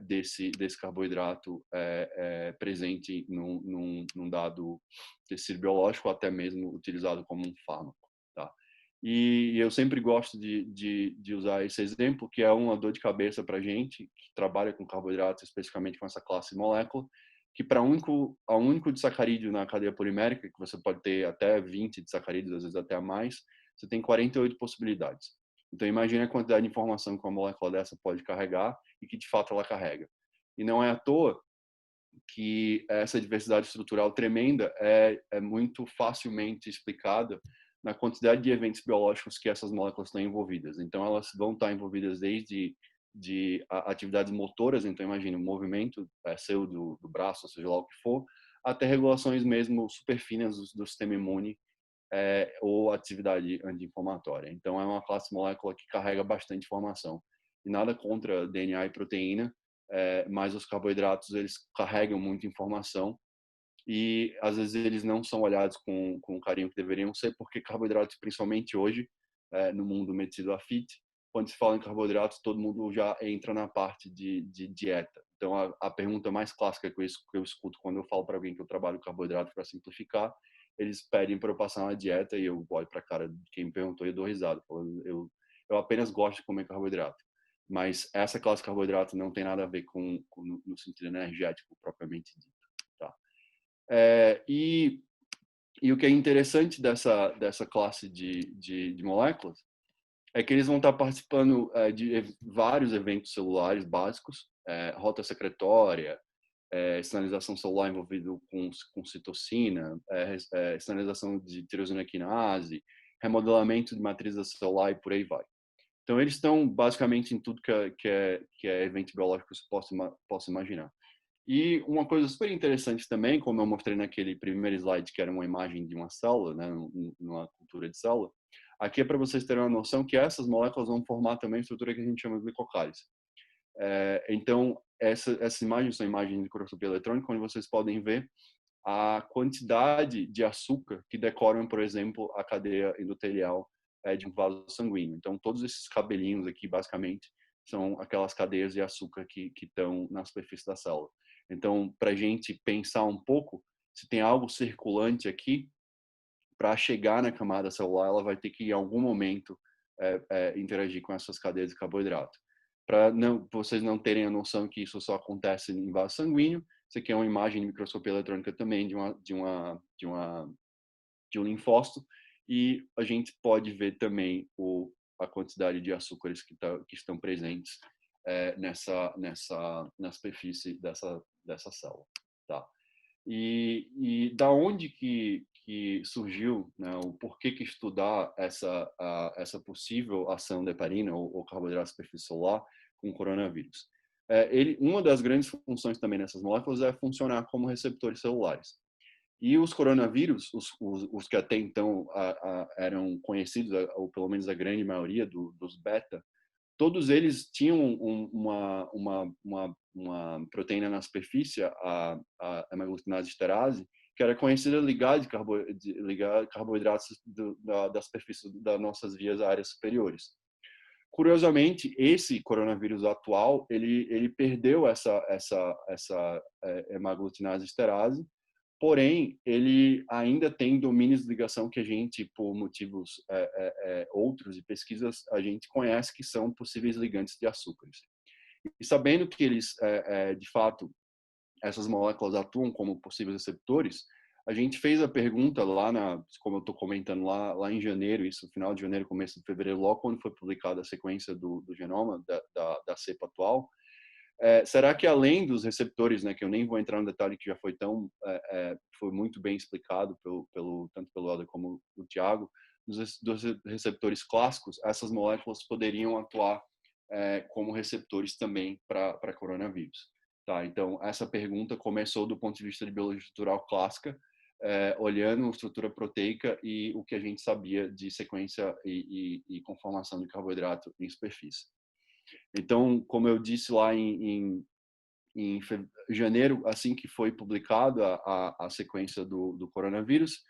desse carboidrato presente num dado tecido biológico, ou até mesmo utilizado como um fármaco. Tá? E eu sempre gosto de usar esse exemplo, que é uma dor de cabeça para a gente, que trabalha com carboidratos, especificamente com essa classe de molécula, que para a único disacarídeo na cadeia polimérica, que você pode ter até 20 disacarídeos, às vezes até mais, você tem 48 possibilidades. Então, imagine a quantidade de informação que uma molécula dessa pode carregar e que, de fato, ela carrega. E não é à toa que essa diversidade estrutural tremenda é muito facilmente explicada na quantidade de eventos biológicos que essas moléculas estão envolvidas. Então, elas vão estar envolvidas desde atividades motoras, então imagine o movimento seu do braço, ou seja lá o que for, até regulações mesmo super finas do sistema imune ou atividade anti-inflamatória. Então, é uma classe molécula que carrega bastante informação. E nada contra DNA e proteína, mas os carboidratos, eles carregam muita informação e, às vezes, eles não são olhados com o carinho que deveriam ser, porque carboidratos, principalmente hoje, no mundo metido a fit, quando se fala em carboidratos, todo mundo já entra na parte de dieta. Então, a pergunta mais clássica que eu escuto quando eu falo para alguém que eu trabalho carboidrato, para simplificar, eles pedem para eu passar uma dieta e eu olho para a cara de quem me perguntou e eu dou risada, falando, eu apenas gosto de comer carboidrato. Mas essa classe de carboidrato não tem nada a ver com no sentido energético propriamente dito. Tá? E o que é interessante dessa classe de moléculas é que eles vão estar participando de vários eventos celulares básicos, rota secretória, sinalização celular envolvido com citocina, sinalização de tirosina quinase, remodelamento de matriz celular e por aí vai. Então, eles estão basicamente em tudo que é evento biológico que você possa imaginar. E uma coisa super interessante também, como eu mostrei naquele primeiro slide, que era uma imagem de uma célula, né, numa cultura de célula, aqui é para vocês terem uma noção que essas moléculas vão formar também a estrutura que a gente chama de glicocálise. Então, essas imagens são imagens de microscopia eletrônica, onde vocês podem ver a quantidade de açúcar que decoram, por exemplo, a cadeia endotelial de um vaso sanguíneo. Então, todos esses cabelinhos aqui, basicamente, são aquelas cadeias de açúcar que estão na superfície da célula. Então, para a gente pensar um pouco, se tem algo circulante aqui, para chegar na camada celular, ela vai ter que, em algum momento, interagir com essas cadeias de carboidrato. Para vocês não terem a noção que isso só acontece em vaso sanguíneo, isso aqui é uma imagem de microscopia eletrônica também de um linfócito, e a gente pode ver também a quantidade de açúcares que estão presentes na superfície dessa célula. Tá? E da onde que surgiu, né, o porquê que estudar essa possível ação da heparina ou carboidrato superfície celular com o coronavírus? Uma das grandes funções também nessas moléculas é funcionar como receptores celulares. E os coronavírus, os que até então eram conhecidos, ou pelo menos a grande maioria dos beta, todos eles tinham uma proteína na superfície, a hemaglutinase esterase, que era conhecida ligar carboidratos da superfície das nossas vias aéreas superiores. Curiosamente, esse coronavírus atual, ele perdeu essa hemaglutinase esterase, porém, ele ainda tem domínios de ligação que a gente, por motivos outros e pesquisas, a gente conhece que são possíveis ligantes de açúcares. E sabendo que eles, de fato, essas moléculas atuam como possíveis receptores, a gente fez a pergunta como eu estou comentando, lá em janeiro, isso final de janeiro, começo de fevereiro, logo quando foi publicada a sequência do genoma da cepa atual, será que além dos receptores, né, que eu nem vou entrar no detalhe que já foi foi muito bem explicado tanto pelo Alder como o Thiago, dos receptores clássicos, essas moléculas poderiam atuar como receptores também para coronavírus? Tá? Então, essa pergunta começou do ponto de vista de biologia estrutural clássica, olhando a estrutura proteica e o que a gente sabia de sequência e conformação de carboidrato em superfície. Então, como eu disse lá em janeiro, assim que foi publicada a sequência do coronavírus,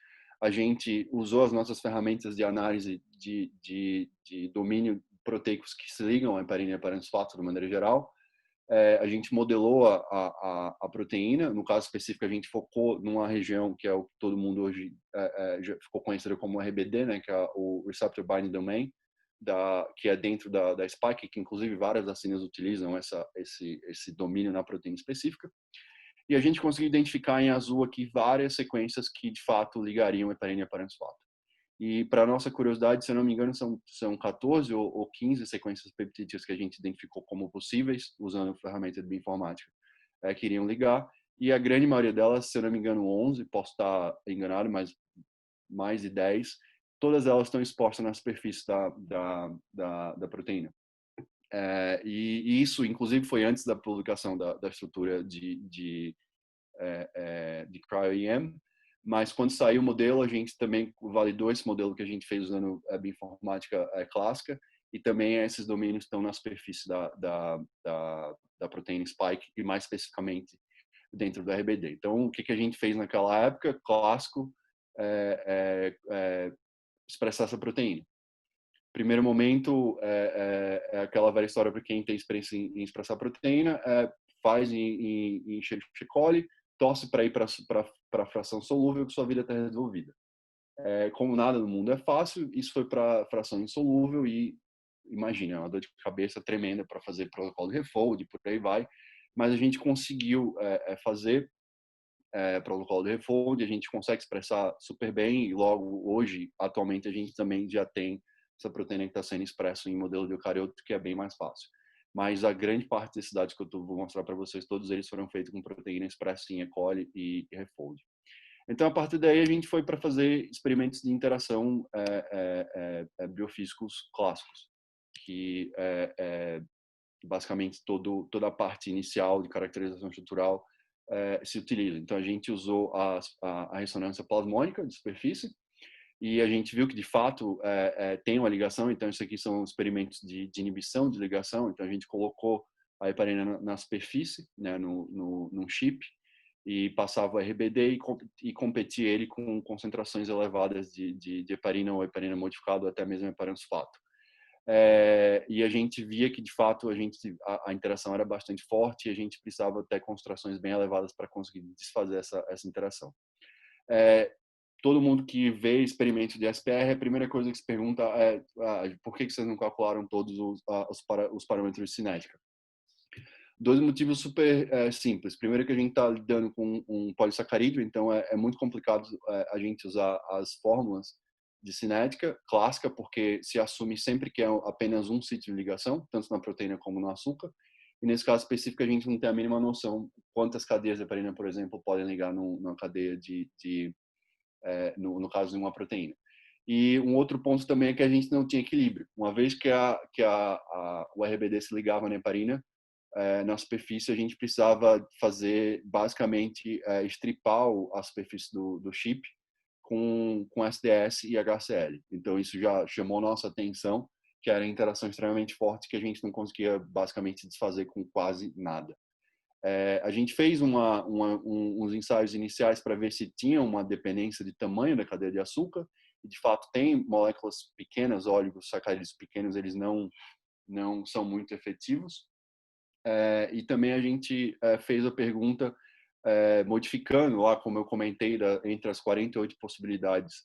a gente usou as nossas ferramentas de análise de domínio proteicos que se ligam à heparina e heparanfosfato de maneira geral. A gente modelou a proteína, no caso específico a gente focou numa região que é o que todo mundo hoje já ficou conhecido como RBD, né, que é o Receptor Binding Domain, que é dentro da spike, que inclusive várias vacinas utilizam esse domínio na proteína específica. E a gente conseguiu identificar em azul aqui várias sequências que de fato ligariam heparina e heparanfosfato. E para nossa curiosidade, se eu não me engano, são 14 ou 15 sequências peptídicas que a gente identificou como possíveis, usando a ferramenta de bioinformática, que iriam ligar. e a grande maioria delas, se eu não me engano, 11, posso estar enganado, mas mais de 10, todas elas estão expostas na superfície da proteína. E isso, inclusive, foi antes da publicação da estrutura de cryo-EM, mas quando saiu o modelo, a gente também validou esse modelo que a gente fez usando a bioinformática clássica, e também esses domínios estão na superfície da proteína spike, e mais especificamente dentro do RBD. Então, o que a gente fez naquela época, clássico, expressar essa proteína. Primeiro momento, é aquela velha história para quem tem experiência em expressar proteína, faz em Escherichia torce para ir para a fração solúvel, que sua vida está resolvida. Como nada no mundo é fácil, isso foi para a fração insolúvel e, imagina, é uma dor de cabeça tremenda para fazer protocolo de refold, por aí vai, mas a gente conseguiu fazer protocolo de refold, a gente consegue expressar super bem e logo hoje, atualmente, a gente também já tem essa proteína que está sendo expressa em modelo de eucarioto, que é bem mais fácil. Mas a grande parte desses dados que eu vou mostrar para vocês, todos eles foram feitos com proteína expressa em E. coli e refold. Então, a partir daí, a gente foi para fazer experimentos de interação biofísicos clássicos, que basicamente toda a parte inicial de caracterização estrutural se utiliza. Então, a gente usou a ressonância plasmônica de superfície, e a gente viu que, de fato, tem uma ligação. Então, isso aqui são experimentos de inibição de ligação. Então, a gente colocou a heparina na superfície, né, num chip, e passava o RBD e competia ele com concentrações elevadas de heparina ou heparina modificada, ou até mesmo heparansulfato. E a gente via que, de fato, a interação era bastante forte e a gente precisava ter concentrações bem elevadas para conseguir desfazer essa interação. Todo mundo que vê experimentos de SPR, a primeira coisa que se pergunta é por que vocês não calcularam todos os parâmetros de cinética? Dois motivos super simples. Primeiro, que a gente está lidando com um polissacarídeo, então é muito complicado a gente usar as fórmulas de cinética clássica, porque se assume sempre que é apenas um sítio de ligação, tanto na proteína como no açúcar. E nesse caso específico, a gente não tem a mínima noção quantas cadeias de heparina, por exemplo, podem ligar numa cadeia no caso de uma proteína. E um outro ponto também é que a gente não tinha equilíbrio. Uma vez que o RBD se ligava na heparina, na superfície, a gente precisava fazer, basicamente, estripar a superfície do chip com SDS e HCl. Então, isso já chamou nossa atenção, que era interação extremamente forte que a gente não conseguia, basicamente, desfazer com quase nada. A gente fez uns ensaios iniciais para ver se tinha uma dependência de tamanho da cadeia de açúcar, e de fato tem moléculas pequenas, oligosacarídeos pequenos, eles não são muito efetivos. E também a gente fez a pergunta, modificando lá, como eu comentei, entre as 48 possibilidades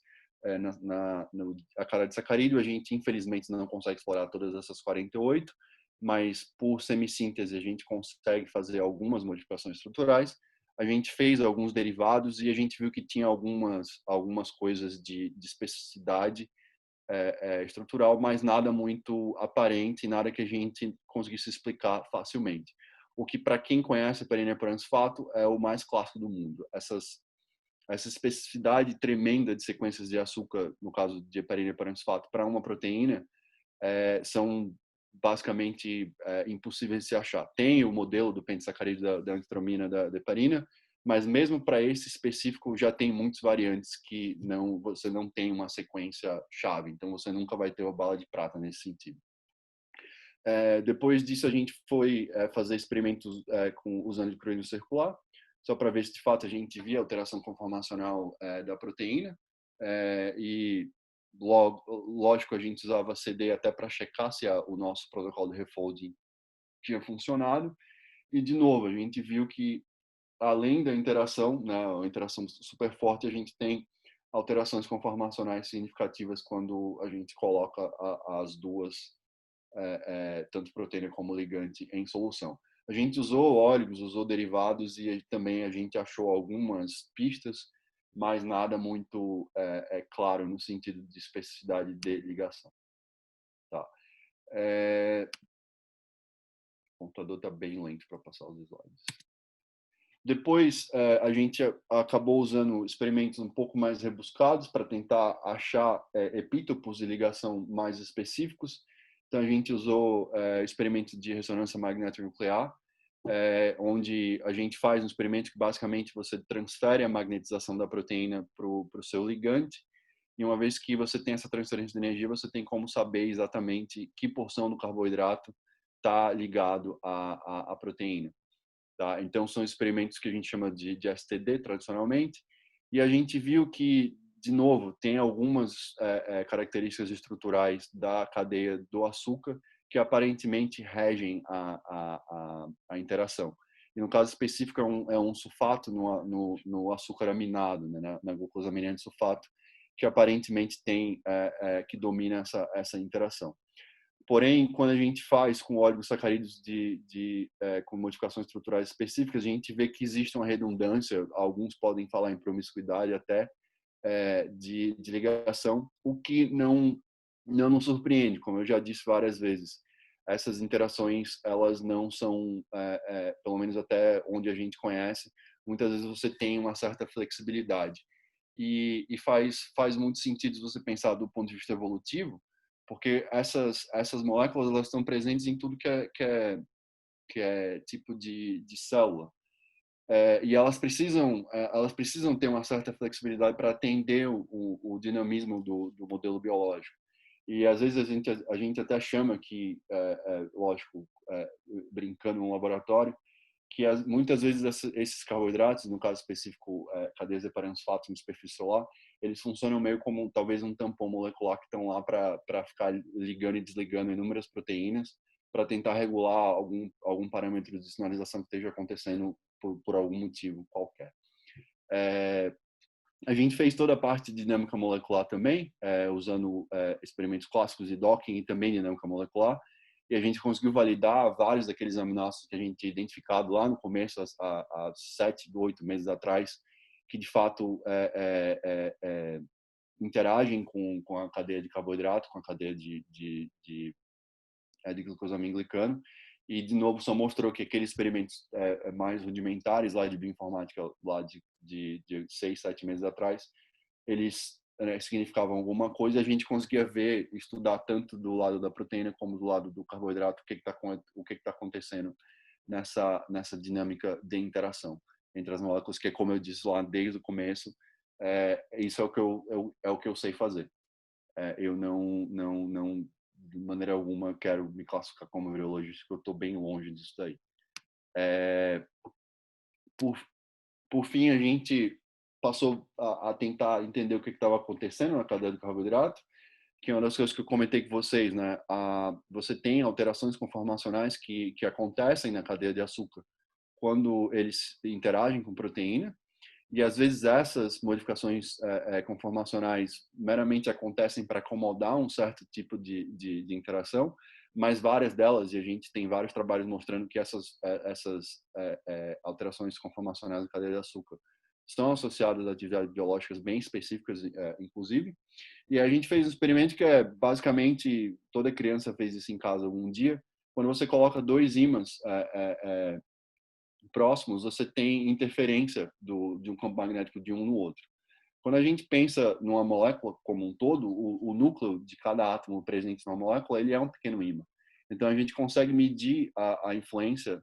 a cada sacarídeo, a gente infelizmente não consegue explorar todas essas 48, mas por semissíntese a gente consegue fazer algumas modificações estruturais. A gente fez alguns derivados e a gente viu que tinha algumas coisas de especificidade estrutural, mas nada muito aparente, nada que a gente conseguisse explicar facilmente. O que, para quem conhece heparina e heparansulfato, é o mais clássico do mundo. Essa especificidade tremenda de sequências de açúcar, no caso de heparina e heparansulfato, para uma proteína, são basicamente impossíveis de se achar. Tem o modelo do pendisacarídeo da antitromina da heparina, mas mesmo para esse específico já tem muitas variantes que você não tem uma sequência chave, então você nunca vai ter uma bala de prata nesse sentido. Depois disso a gente foi fazer experimentos usando o crônio circular, só para ver se de fato a gente via alteração conformacional da proteína, e lógico a gente usava CD até para checar se o nosso protocolo de refolding tinha funcionado, e de novo a gente viu que além da interação, né, uma interação super forte, a gente tem alterações conformacionais significativas quando a gente coloca as duas, tanto proteína como ligante, em solução. A gente usou óleos, usou derivados e também a gente achou algumas pistas, mas nada muito claro no sentido de especificidade de ligação. Tá. O computador está bem lento para passar os slides. Depois, a gente acabou usando experimentos um pouco mais rebuscados para tentar achar epítopos de ligação mais específicos. Então, a gente usou experimentos de ressonância magnética nuclear, onde a gente faz um experimento que basicamente você transfere a magnetização da proteína para o seu ligante. E uma vez que você tem essa transferência de energia, você tem como saber exatamente que porção do carboidrato está ligado à proteína. Tá? Então, são experimentos que a gente chama de STD, tradicionalmente, e a gente viu que, de novo, tem algumas características estruturais da cadeia do açúcar que aparentemente regem a interação. E no caso específico, é um sulfato no açúcar aminado, né, na glucosaminante sulfato, que aparentemente que domina essa interação. Porém, quando a gente faz com oligosacarídeos com modificações estruturais específicas, a gente vê que existe uma redundância, alguns podem falar em promiscuidade até, de ligação, o que não nos surpreende, como eu já disse várias vezes. Essas interações, elas não são, pelo menos até onde a gente conhece, muitas vezes você tem uma certa flexibilidade. E faz muito sentido você pensar do ponto de vista evolutivo, porque essas moléculas elas estão presentes em tudo que é tipo de célula. E elas precisam ter uma certa flexibilidade para atender o dinamismo do modelo biológico. E às vezes a gente até chama que, lógico, brincando no laboratório, que muitas vezes esses carboidratos, no caso específico, cadeias heparanfosfatos na superfície solar, eles funcionam meio como talvez um tampão molecular que estão lá para ficar ligando e desligando inúmeras proteínas para tentar regular algum parâmetro de sinalização que esteja acontecendo por algum motivo qualquer. A gente fez toda a parte de dinâmica molecular também, usando experimentos clássicos de docking e também dinâmica molecular, e a gente conseguiu validar vários daqueles aminoácidos que a gente tinha identificado lá no começo, há 7, 8 meses atrás, que de fato interagem com a cadeia de carboidrato, com a cadeia de glucosamina-glicano. E, de novo, só mostrou que aqueles experimentos mais rudimentares lá de bioinformática, lá de 6, 7 meses atrás, eles significavam alguma coisa. A gente conseguia ver, estudar tanto do lado da proteína como do lado do carboidrato o que está acontecendo nessa dinâmica de interação entre as moléculas, que, como eu disse lá desde o começo, isso é o que eu sei fazer. Eu não de maneira alguma quero me classificar como virologista, porque eu estou bem longe disso daí. Por fim, a gente passou a tentar entender o que estava acontecendo na cadeia do carboidrato, que é uma das coisas que eu comentei com vocês, né? Você tem alterações conformacionais que acontecem na cadeia de açúcar quando eles interagem com proteína, e às vezes essas modificações conformacionais meramente acontecem para acomodar um certo tipo de interação, mas várias delas, e a gente tem vários trabalhos mostrando que essas alterações conformacionais da cadeia de açúcar estão associadas a atividades biológicas bem específicas, inclusive. E a gente fez um experimento que basicamente, toda criança fez isso em casa algum dia, quando você coloca 2 ímãs próximos, você tem interferência de um campo magnético de um no outro. Quando a gente pensa numa molécula como um todo, o núcleo de cada átomo presente na molécula, ele é um pequeno ímã. Então, a gente consegue medir a influência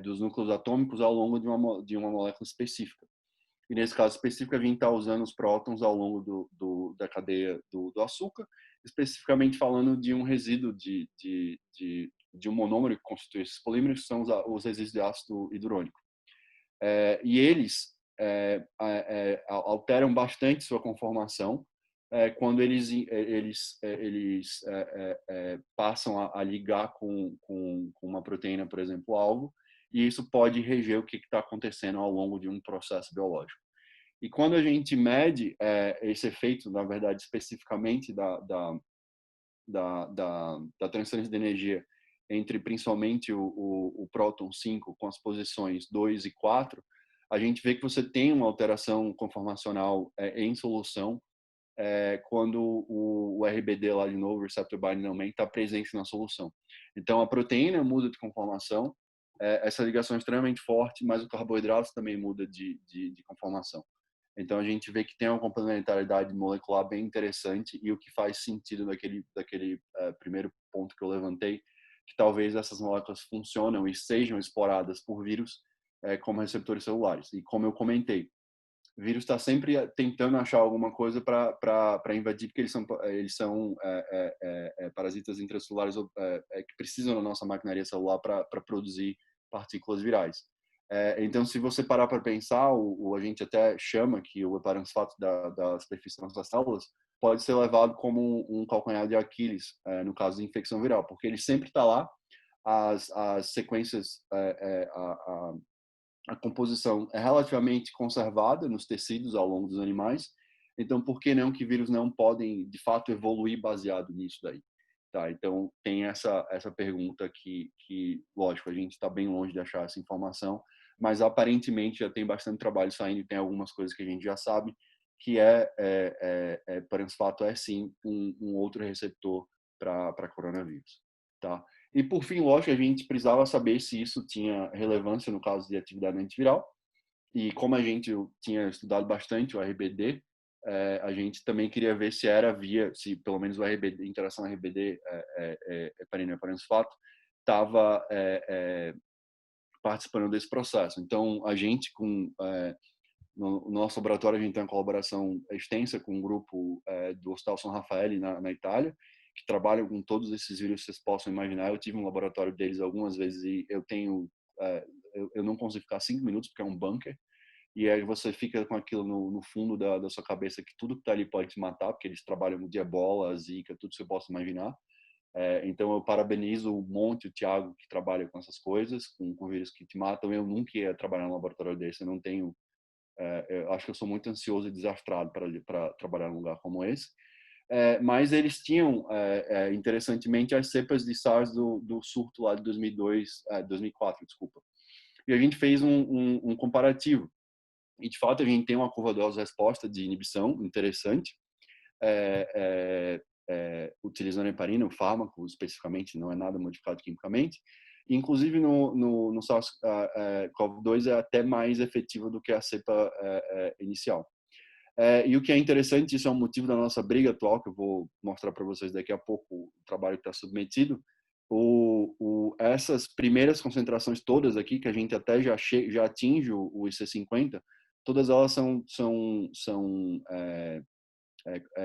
dos núcleos atômicos ao longo de uma molécula específica. E nesse caso específico, a gente está usando os prótons ao longo da cadeia do açúcar, especificamente falando de um resíduo de um monômero que constitui esses polímeros, que são os resíduos de ácido hidrônico. E eles alteram bastante sua conformação quando eles passam a ligar com uma proteína, por exemplo, alvo, e isso pode reger o que está acontecendo ao longo de um processo biológico. E quando a gente mede esse efeito, na verdade, especificamente da transferência de energia entre principalmente o próton 5 com as posições 2 e 4, a gente vê que você tem uma alteração conformacional em solução quando o RBD lá de novo, Receptor Binding Domain, está presente na solução. Então, a proteína muda de conformação essa ligação é extremamente forte, mas o carboidrato também muda de conformação. Então, a gente vê que tem uma complementaridade molecular bem interessante e o que faz sentido daquele primeiro ponto que eu levantei, que talvez essas moléculas funcionam e sejam exploradas por vírus como receptores celulares. E como eu comentei, o vírus está sempre tentando achar alguma coisa para invadir, porque eles são parasitas intracelulares que precisam da nossa maquinaria celular para produzir partículas virais. Então, se você parar para pensar, a gente até chama que o heparanfato da superfície das nossas células pode ser levado como um calcanhar de Aquiles, no caso de infecção viral, porque ele sempre está lá, as sequências, a composição é relativamente conservada nos tecidos ao longo dos animais, então por que não que vírus não podem, de fato, evoluir baseado nisso daí? Tá, então tem essa pergunta que lógico, a gente está bem longe de achar essa informação, mas aparentemente já tem bastante trabalho saindo e tem algumas coisas que a gente já sabe, que paransfato é sim um outro receptor para coronavírus, tá? E por fim, lógico, a gente precisava saber se isso tinha relevância no caso de atividade antiviral, e como a gente tinha estudado bastante o RBD, a gente também queria ver se pelo menos o RBD, interação RBD, heparina e paransfato, estava participando desse processo. Então, a gente, no nosso laboratório, a gente tem uma colaboração extensa com um grupo do Hospital São Raffaele, na Itália, que trabalham com todos esses vírus que vocês possam imaginar. Eu tive um laboratório deles algumas vezes e eu não consigo ficar 5 minutos, porque é um bunker. E aí você fica com aquilo no fundo da sua cabeça, que tudo que está ali pode te matar, porque eles trabalham de ebola, zika, tudo que você possa imaginar. Então eu parabenizo o Monte, o Thiago, que trabalha com essas coisas, com vírus que te matam. Eu nunca ia trabalhar num laboratório desse, eu não tenho... eu acho que eu sou muito ansioso e desastrado para trabalhar num lugar como esse. Mas eles tinham, interessantemente, as cepas de SARS do surto lá de 2004, desculpa. E a gente fez um comparativo. E, de fato, a gente tem uma curva dose-resposta de inibição interessante, utilizando a heparina, o fármaco, especificamente, não é nada modificado quimicamente. Inclusive, no SARS-CoV-2 é até mais efetivo do que a cepa inicial. E o que é interessante, isso é um motivo da nossa briga atual, que eu vou mostrar para vocês daqui a pouco, o trabalho que está submetido. Essas primeiras concentrações todas aqui, que a gente até já atinge o IC50, todas elas são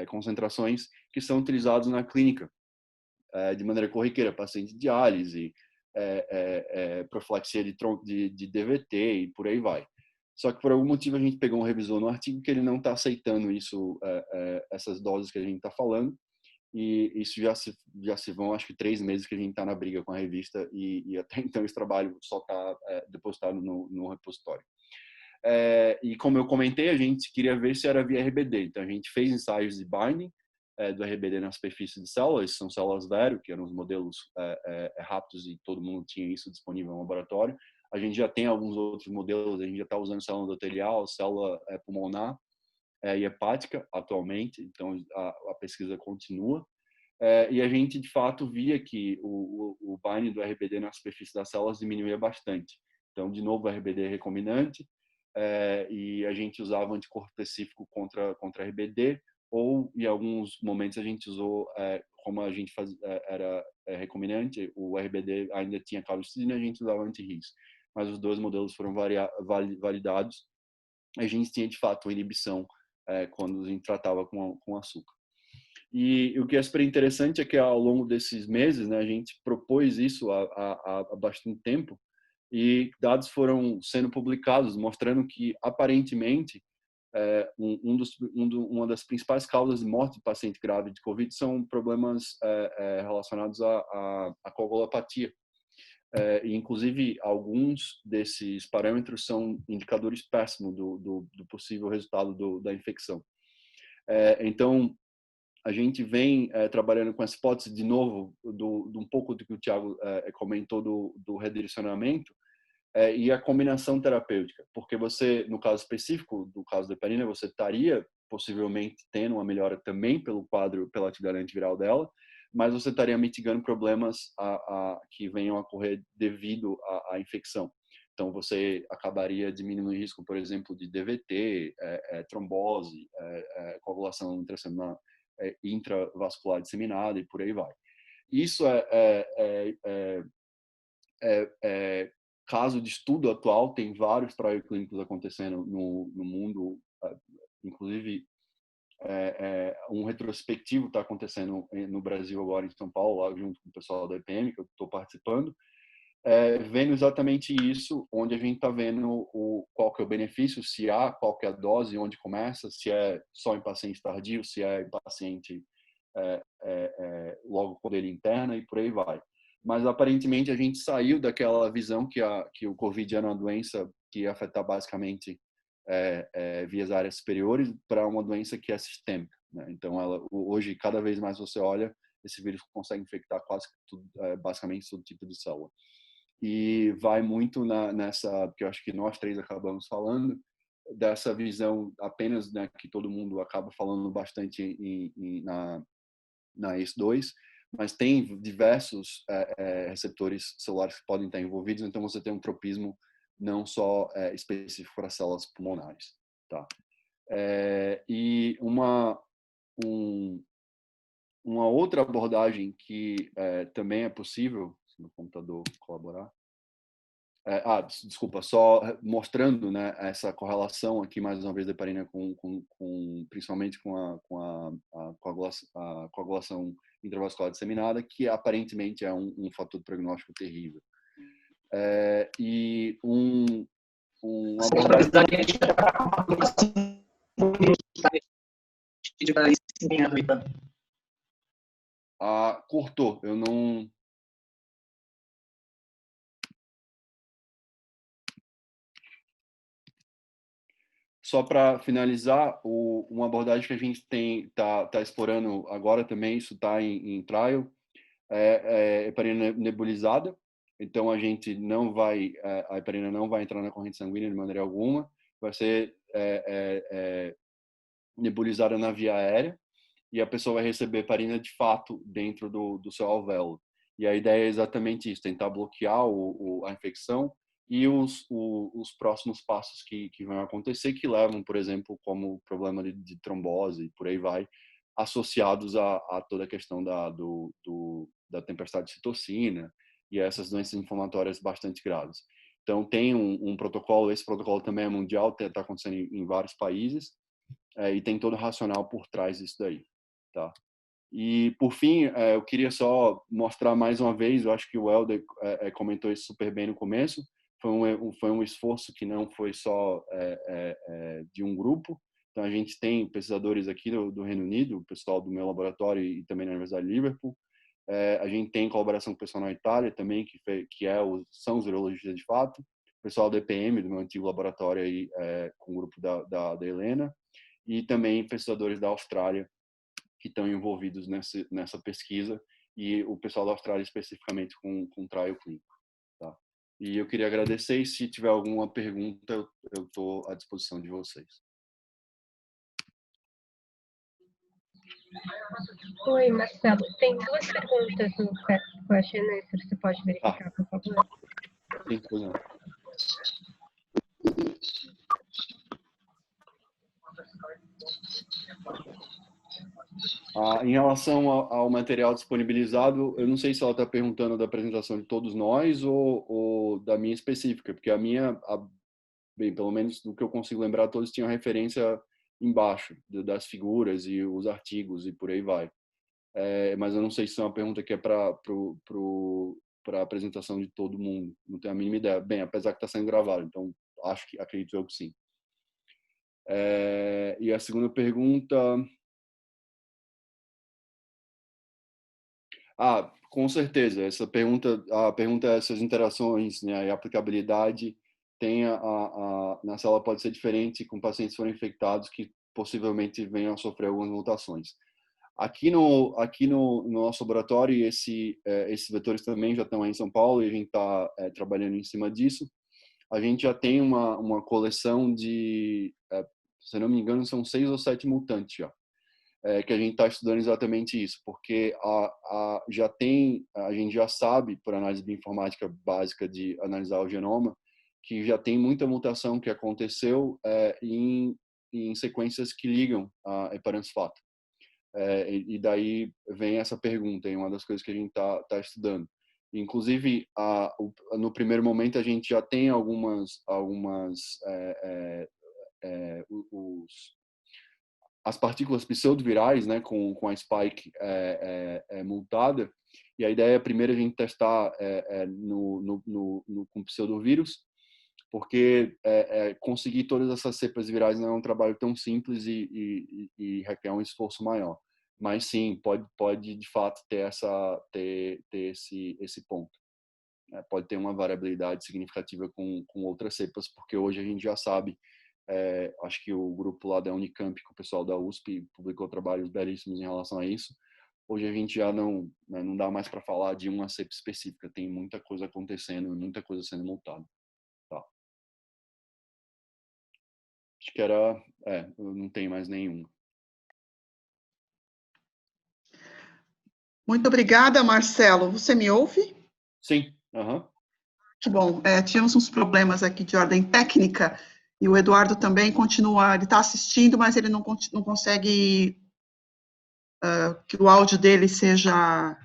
concentrações que são utilizadas na clínica de maneira corriqueira, paciente de diálise, profilaxia de DVT e por aí vai. Só que por algum motivo a gente pegou um revisor no artigo que ele não está aceitando isso, essas doses que a gente está falando, e isso já se vão, acho que 3 meses que a gente está na briga com a revista, e até então esse trabalho só está depositado no repositório. E como eu comentei, a gente queria ver se era via RBD, então a gente fez ensaios de binding do RBD na superfície de células, são células Vero, que eram os modelos rápidos e todo mundo tinha isso disponível no laboratório. A gente já tem alguns outros modelos, a gente já está usando célula endotelial, célula pulmonar e hepática atualmente, então a pesquisa continua. E a gente, de fato, via que o binding do RBD na superfície das células diminuía bastante. Então, de novo, o RBD recombinante, e a gente usava anticorpo específico contra RBD, ou em alguns momentos a gente usou, como a gente era recombinante, o RBD ainda tinha calcitina, a gente usava anti-RIS. Mas os 2 modelos foram validados. A gente tinha, de fato, inibição quando a gente tratava com açúcar. E o que é super interessante é que ao longo desses meses, né, a gente propôs isso há bastante tempo, e dados foram sendo publicados mostrando que, aparentemente, uma das principais causas de morte de paciente grave de Covid são problemas relacionados à coagulopatia. E, inclusive, alguns desses parâmetros são indicadores péssimos do possível resultado da infecção. Então, a gente vem trabalhando com essa hipótese, de novo, de um pouco do que o Thiago comentou do redirecionamento, e a combinação terapêutica, porque você, no caso específico do caso da heparina, você estaria possivelmente tendo uma melhora também pela atividade antiviral dela, mas você estaria mitigando problemas que venham a ocorrer devido à infecção. Então, você acabaria diminuindo o risco, por exemplo, de DVT, trombose, coagulação intravascular disseminada e por aí vai. Isso é caso de estudo atual, tem vários trials clínicos acontecendo no mundo, inclusive um retrospectivo está acontecendo no Brasil agora, em São Paulo, lá junto com o pessoal da EPM, que eu estou participando, vendo exatamente isso, onde a gente está vendo qual que é o benefício, se há, qual que é a dose, onde começa, se é só em paciente tardio, se é em paciente logo quando ele interna e por aí vai. Mas aparentemente a gente saiu daquela visão que o Covid era uma doença que ia afetar basicamente vias áreas superiores para uma doença que é sistêmica, né? Então, hoje, cada vez mais você olha, esse vírus consegue infectar quase tudo, basicamente todo tipo de célula. E vai muito nessa, que eu acho que nós três acabamos falando, dessa visão apenas, né, que todo mundo acaba falando bastante na ACE2, mas tem diversos receptores celulares que podem estar envolvidos, então você tem um tropismo não só específico para células pulmonares, tá? E uma outra abordagem que também é possível, se meu computador colaborar, desculpa, só mostrando, né, essa correlação aqui mais uma vez da heparina principalmente com a coagulação intravascular disseminada, que aparentemente é um fator de prognóstico terrível. E uma abordagem... Cortou, eu não... Só para finalizar, uma abordagem que a gente tá explorando agora também, isso está em trial, é heparina nebulizada. Então, a heparina não vai entrar na corrente sanguínea de maneira alguma, vai ser nebulizada na via aérea e a pessoa vai receber heparina de fato dentro do seu alvéolo. E a ideia é exatamente isso, tentar bloquear a infecção e os próximos passos que vão acontecer, que levam, por exemplo, como problema de trombose, por aí vai, associados a toda a questão da tempestade de citocina e essas doenças inflamatórias bastante graves. Então, tem um protocolo, esse protocolo também é mundial, está acontecendo em vários países, e tem todo o racional por trás disso daí, tá? E, por fim, eu queria só mostrar mais uma vez, eu acho que o Helder comentou isso super bem no começo, foi um esforço que não foi só de um grupo. Então, a gente tem pesquisadores aqui do Reino Unido, o pessoal do meu laboratório e também na Universidade de Liverpool. A gente tem colaboração com o pessoal na Itália também, são os virologistas de fato. O pessoal do EPM, do meu antigo laboratório, aí, com o grupo da Helena. E também pesquisadores da Austrália que estão envolvidos nessa pesquisa, e o pessoal da Austrália especificamente com trial clínico, tá? E eu queria agradecer, e se tiver alguma pergunta, eu estou à disposição de vocês. Oi, Marcelo. Tem duas perguntas no question answer. Você pode verificar, por favor? Sim, pois não. Em relação ao material disponibilizado, eu não sei se ela está perguntando da apresentação de todos nós ou da minha específica, porque a minha, bem, pelo menos do que eu consigo lembrar, todos tinham referência embaixo das figuras e os artigos e por aí vai. Mas eu não sei se é uma pergunta que é para a apresentação de todo mundo. Não tenho a mínima ideia. Bem, apesar que está sendo gravado, então acredito eu que sim. E a segunda pergunta... Com certeza. A pergunta é se as interações, né, e a aplicabilidade na célula pode ser diferente com pacientes que foram infectados que possivelmente venham a sofrer algumas mutações. Aqui no nosso laboratório, esses vetores também já estão aí em São Paulo e a gente está trabalhando em cima disso. A gente já tem uma coleção de, se não me engano, são 6 ou 7 mutantes já. que a gente está estudando exatamente isso, porque a gente já sabe, por análise bioinformática básica de analisar o genoma, que já tem muita mutação que aconteceu em sequências que ligam a heparançfato. E daí vem essa pergunta, é uma das coisas que a gente está estudando. Inclusive, no primeiro momento, a gente já tem as partículas pseudovirais, né, com a spike mutada, e a ideia é primeiro a gente testar com pseudovírus, porque conseguir todas essas cepas virais não é um trabalho tão simples e requer um esforço maior. Mas sim, pode de fato ter esse ponto. Pode ter uma variabilidade significativa com outras cepas, porque hoje a gente já sabe, acho que o grupo lá da Unicamp, com o pessoal da USP, publicou trabalhos belíssimos em relação a isso. Hoje a gente já não dá mais para falar de uma cepa específica, tem muita coisa acontecendo, muita coisa sendo montada. Tá. Acho que eu não tenho mais nenhum. Muito obrigada, Marcelo. Você me ouve? Sim. Uhum. Que bom. Tínhamos uns problemas aqui de ordem técnica e o Eduardo também continua, ele está assistindo, mas ele não consegue que o áudio dele seja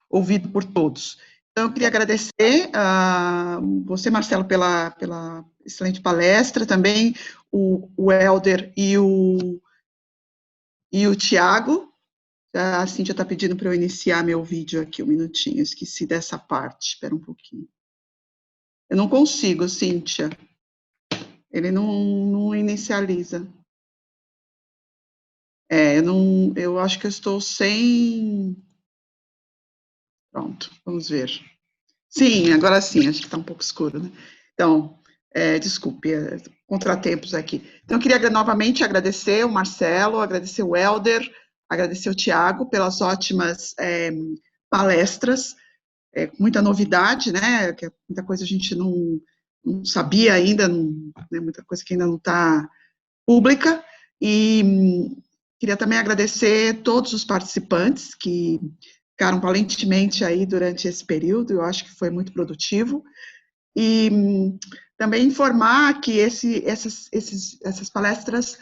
ouvido por todos. Então, eu queria agradecer a você, Marcelo, pela excelente palestra, também o Helder e o Tiago. A Cíntia está pedindo para eu iniciar meu vídeo aqui, um minutinho, eu esqueci dessa parte, espera um pouquinho. Eu não consigo, Cíntia. Ele não inicializa. Eu acho que eu estou sem... Pronto, vamos ver. Sim, agora sim, acho que está um pouco escuro, né? Então, desculpe, contratempos aqui. Então, eu queria novamente agradecer o Marcelo, agradecer o Helder, agradecer o Tiago pelas ótimas palestras, muita novidade, né? Que muita coisa a gente não sabia ainda, né, muita coisa que ainda não está pública. E queria também agradecer todos os participantes que ficaram valentemente aí durante esse período, eu acho que foi muito produtivo. E também informar que essas palestras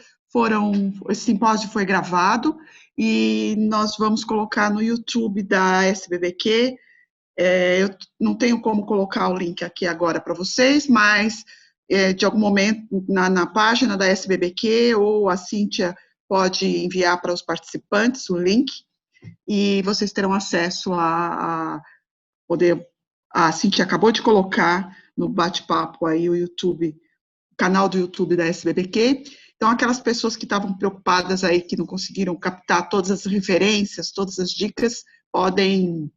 esse simpósio foi gravado e nós vamos colocar no YouTube da SBBQ. Eu não tenho como colocar o link aqui agora para vocês, mas de algum momento na página da SBBQ ou a Cíntia pode enviar para os participantes o link e vocês terão acesso a poder... A Cíntia acabou de colocar no bate-papo aí o canal do YouTube da SBBQ. Então, aquelas pessoas que estavam preocupadas aí, que não conseguiram captar todas as referências, todas as dicas, podem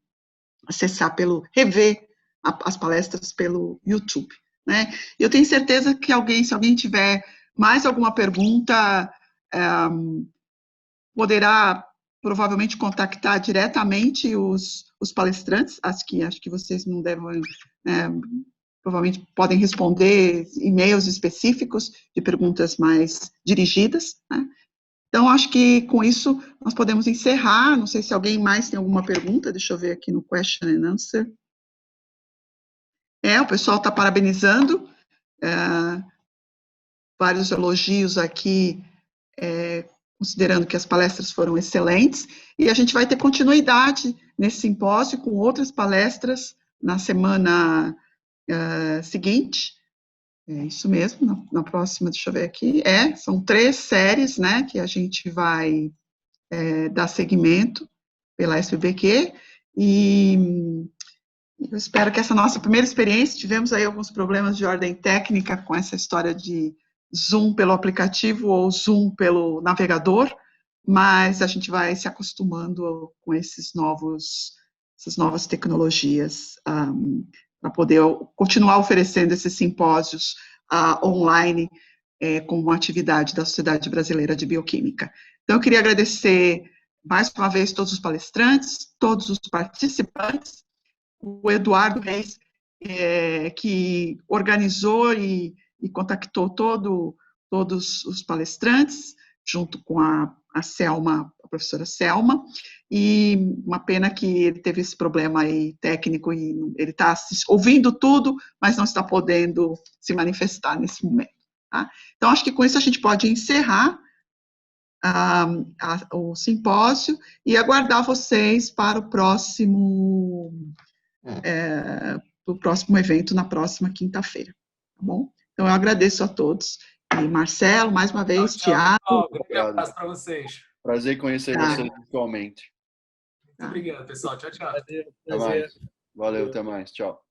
acessar rever as palestras pelo YouTube, né? Eu tenho certeza que se alguém tiver mais alguma pergunta, poderá provavelmente contactar diretamente os palestrantes, acho que vocês não devem, provavelmente podem responder e-mails específicos de perguntas mais dirigidas, né? Então, acho que com isso nós podemos encerrar, não sei se alguém mais tem alguma pergunta, deixa eu ver aqui no Question and Answer. O pessoal está parabenizando, vários elogios aqui, considerando que as palestras foram excelentes, e a gente vai ter continuidade nesse simpósio com outras palestras na semana seguinte. Isso mesmo, na próxima, deixa eu ver aqui, são 3 séries, né, que a gente vai dar seguimento pela SBBQ, e eu espero que essa nossa primeira experiência, tivemos aí alguns problemas de ordem técnica com essa história de Zoom pelo aplicativo ou Zoom pelo navegador, mas a gente vai se acostumando com essas novas tecnologias para poder continuar oferecendo esses simpósios online como uma atividade da Sociedade Brasileira de Bioquímica. Então, eu queria agradecer mais uma vez todos os palestrantes, todos os participantes, o Eduardo Reis, que organizou e contactou todos os palestrantes, junto com a Selma, a professora Selma, e uma pena que ele teve esse problema aí técnico e ele está ouvindo tudo, mas não está podendo se manifestar nesse momento. Tá? Então, acho que com isso a gente pode encerrar o simpósio e aguardar vocês para o próximo evento na próxima quinta-feira, tá bom? Então, eu agradeço a todos. E Marcelo, mais uma vez, Tiago. Grande abraço para vocês. Prazer em conhecer vocês virtualmente. Muito obrigado, pessoal. Tchau, tchau. Prazer. Até mais. Valeu, até mais. Tchau.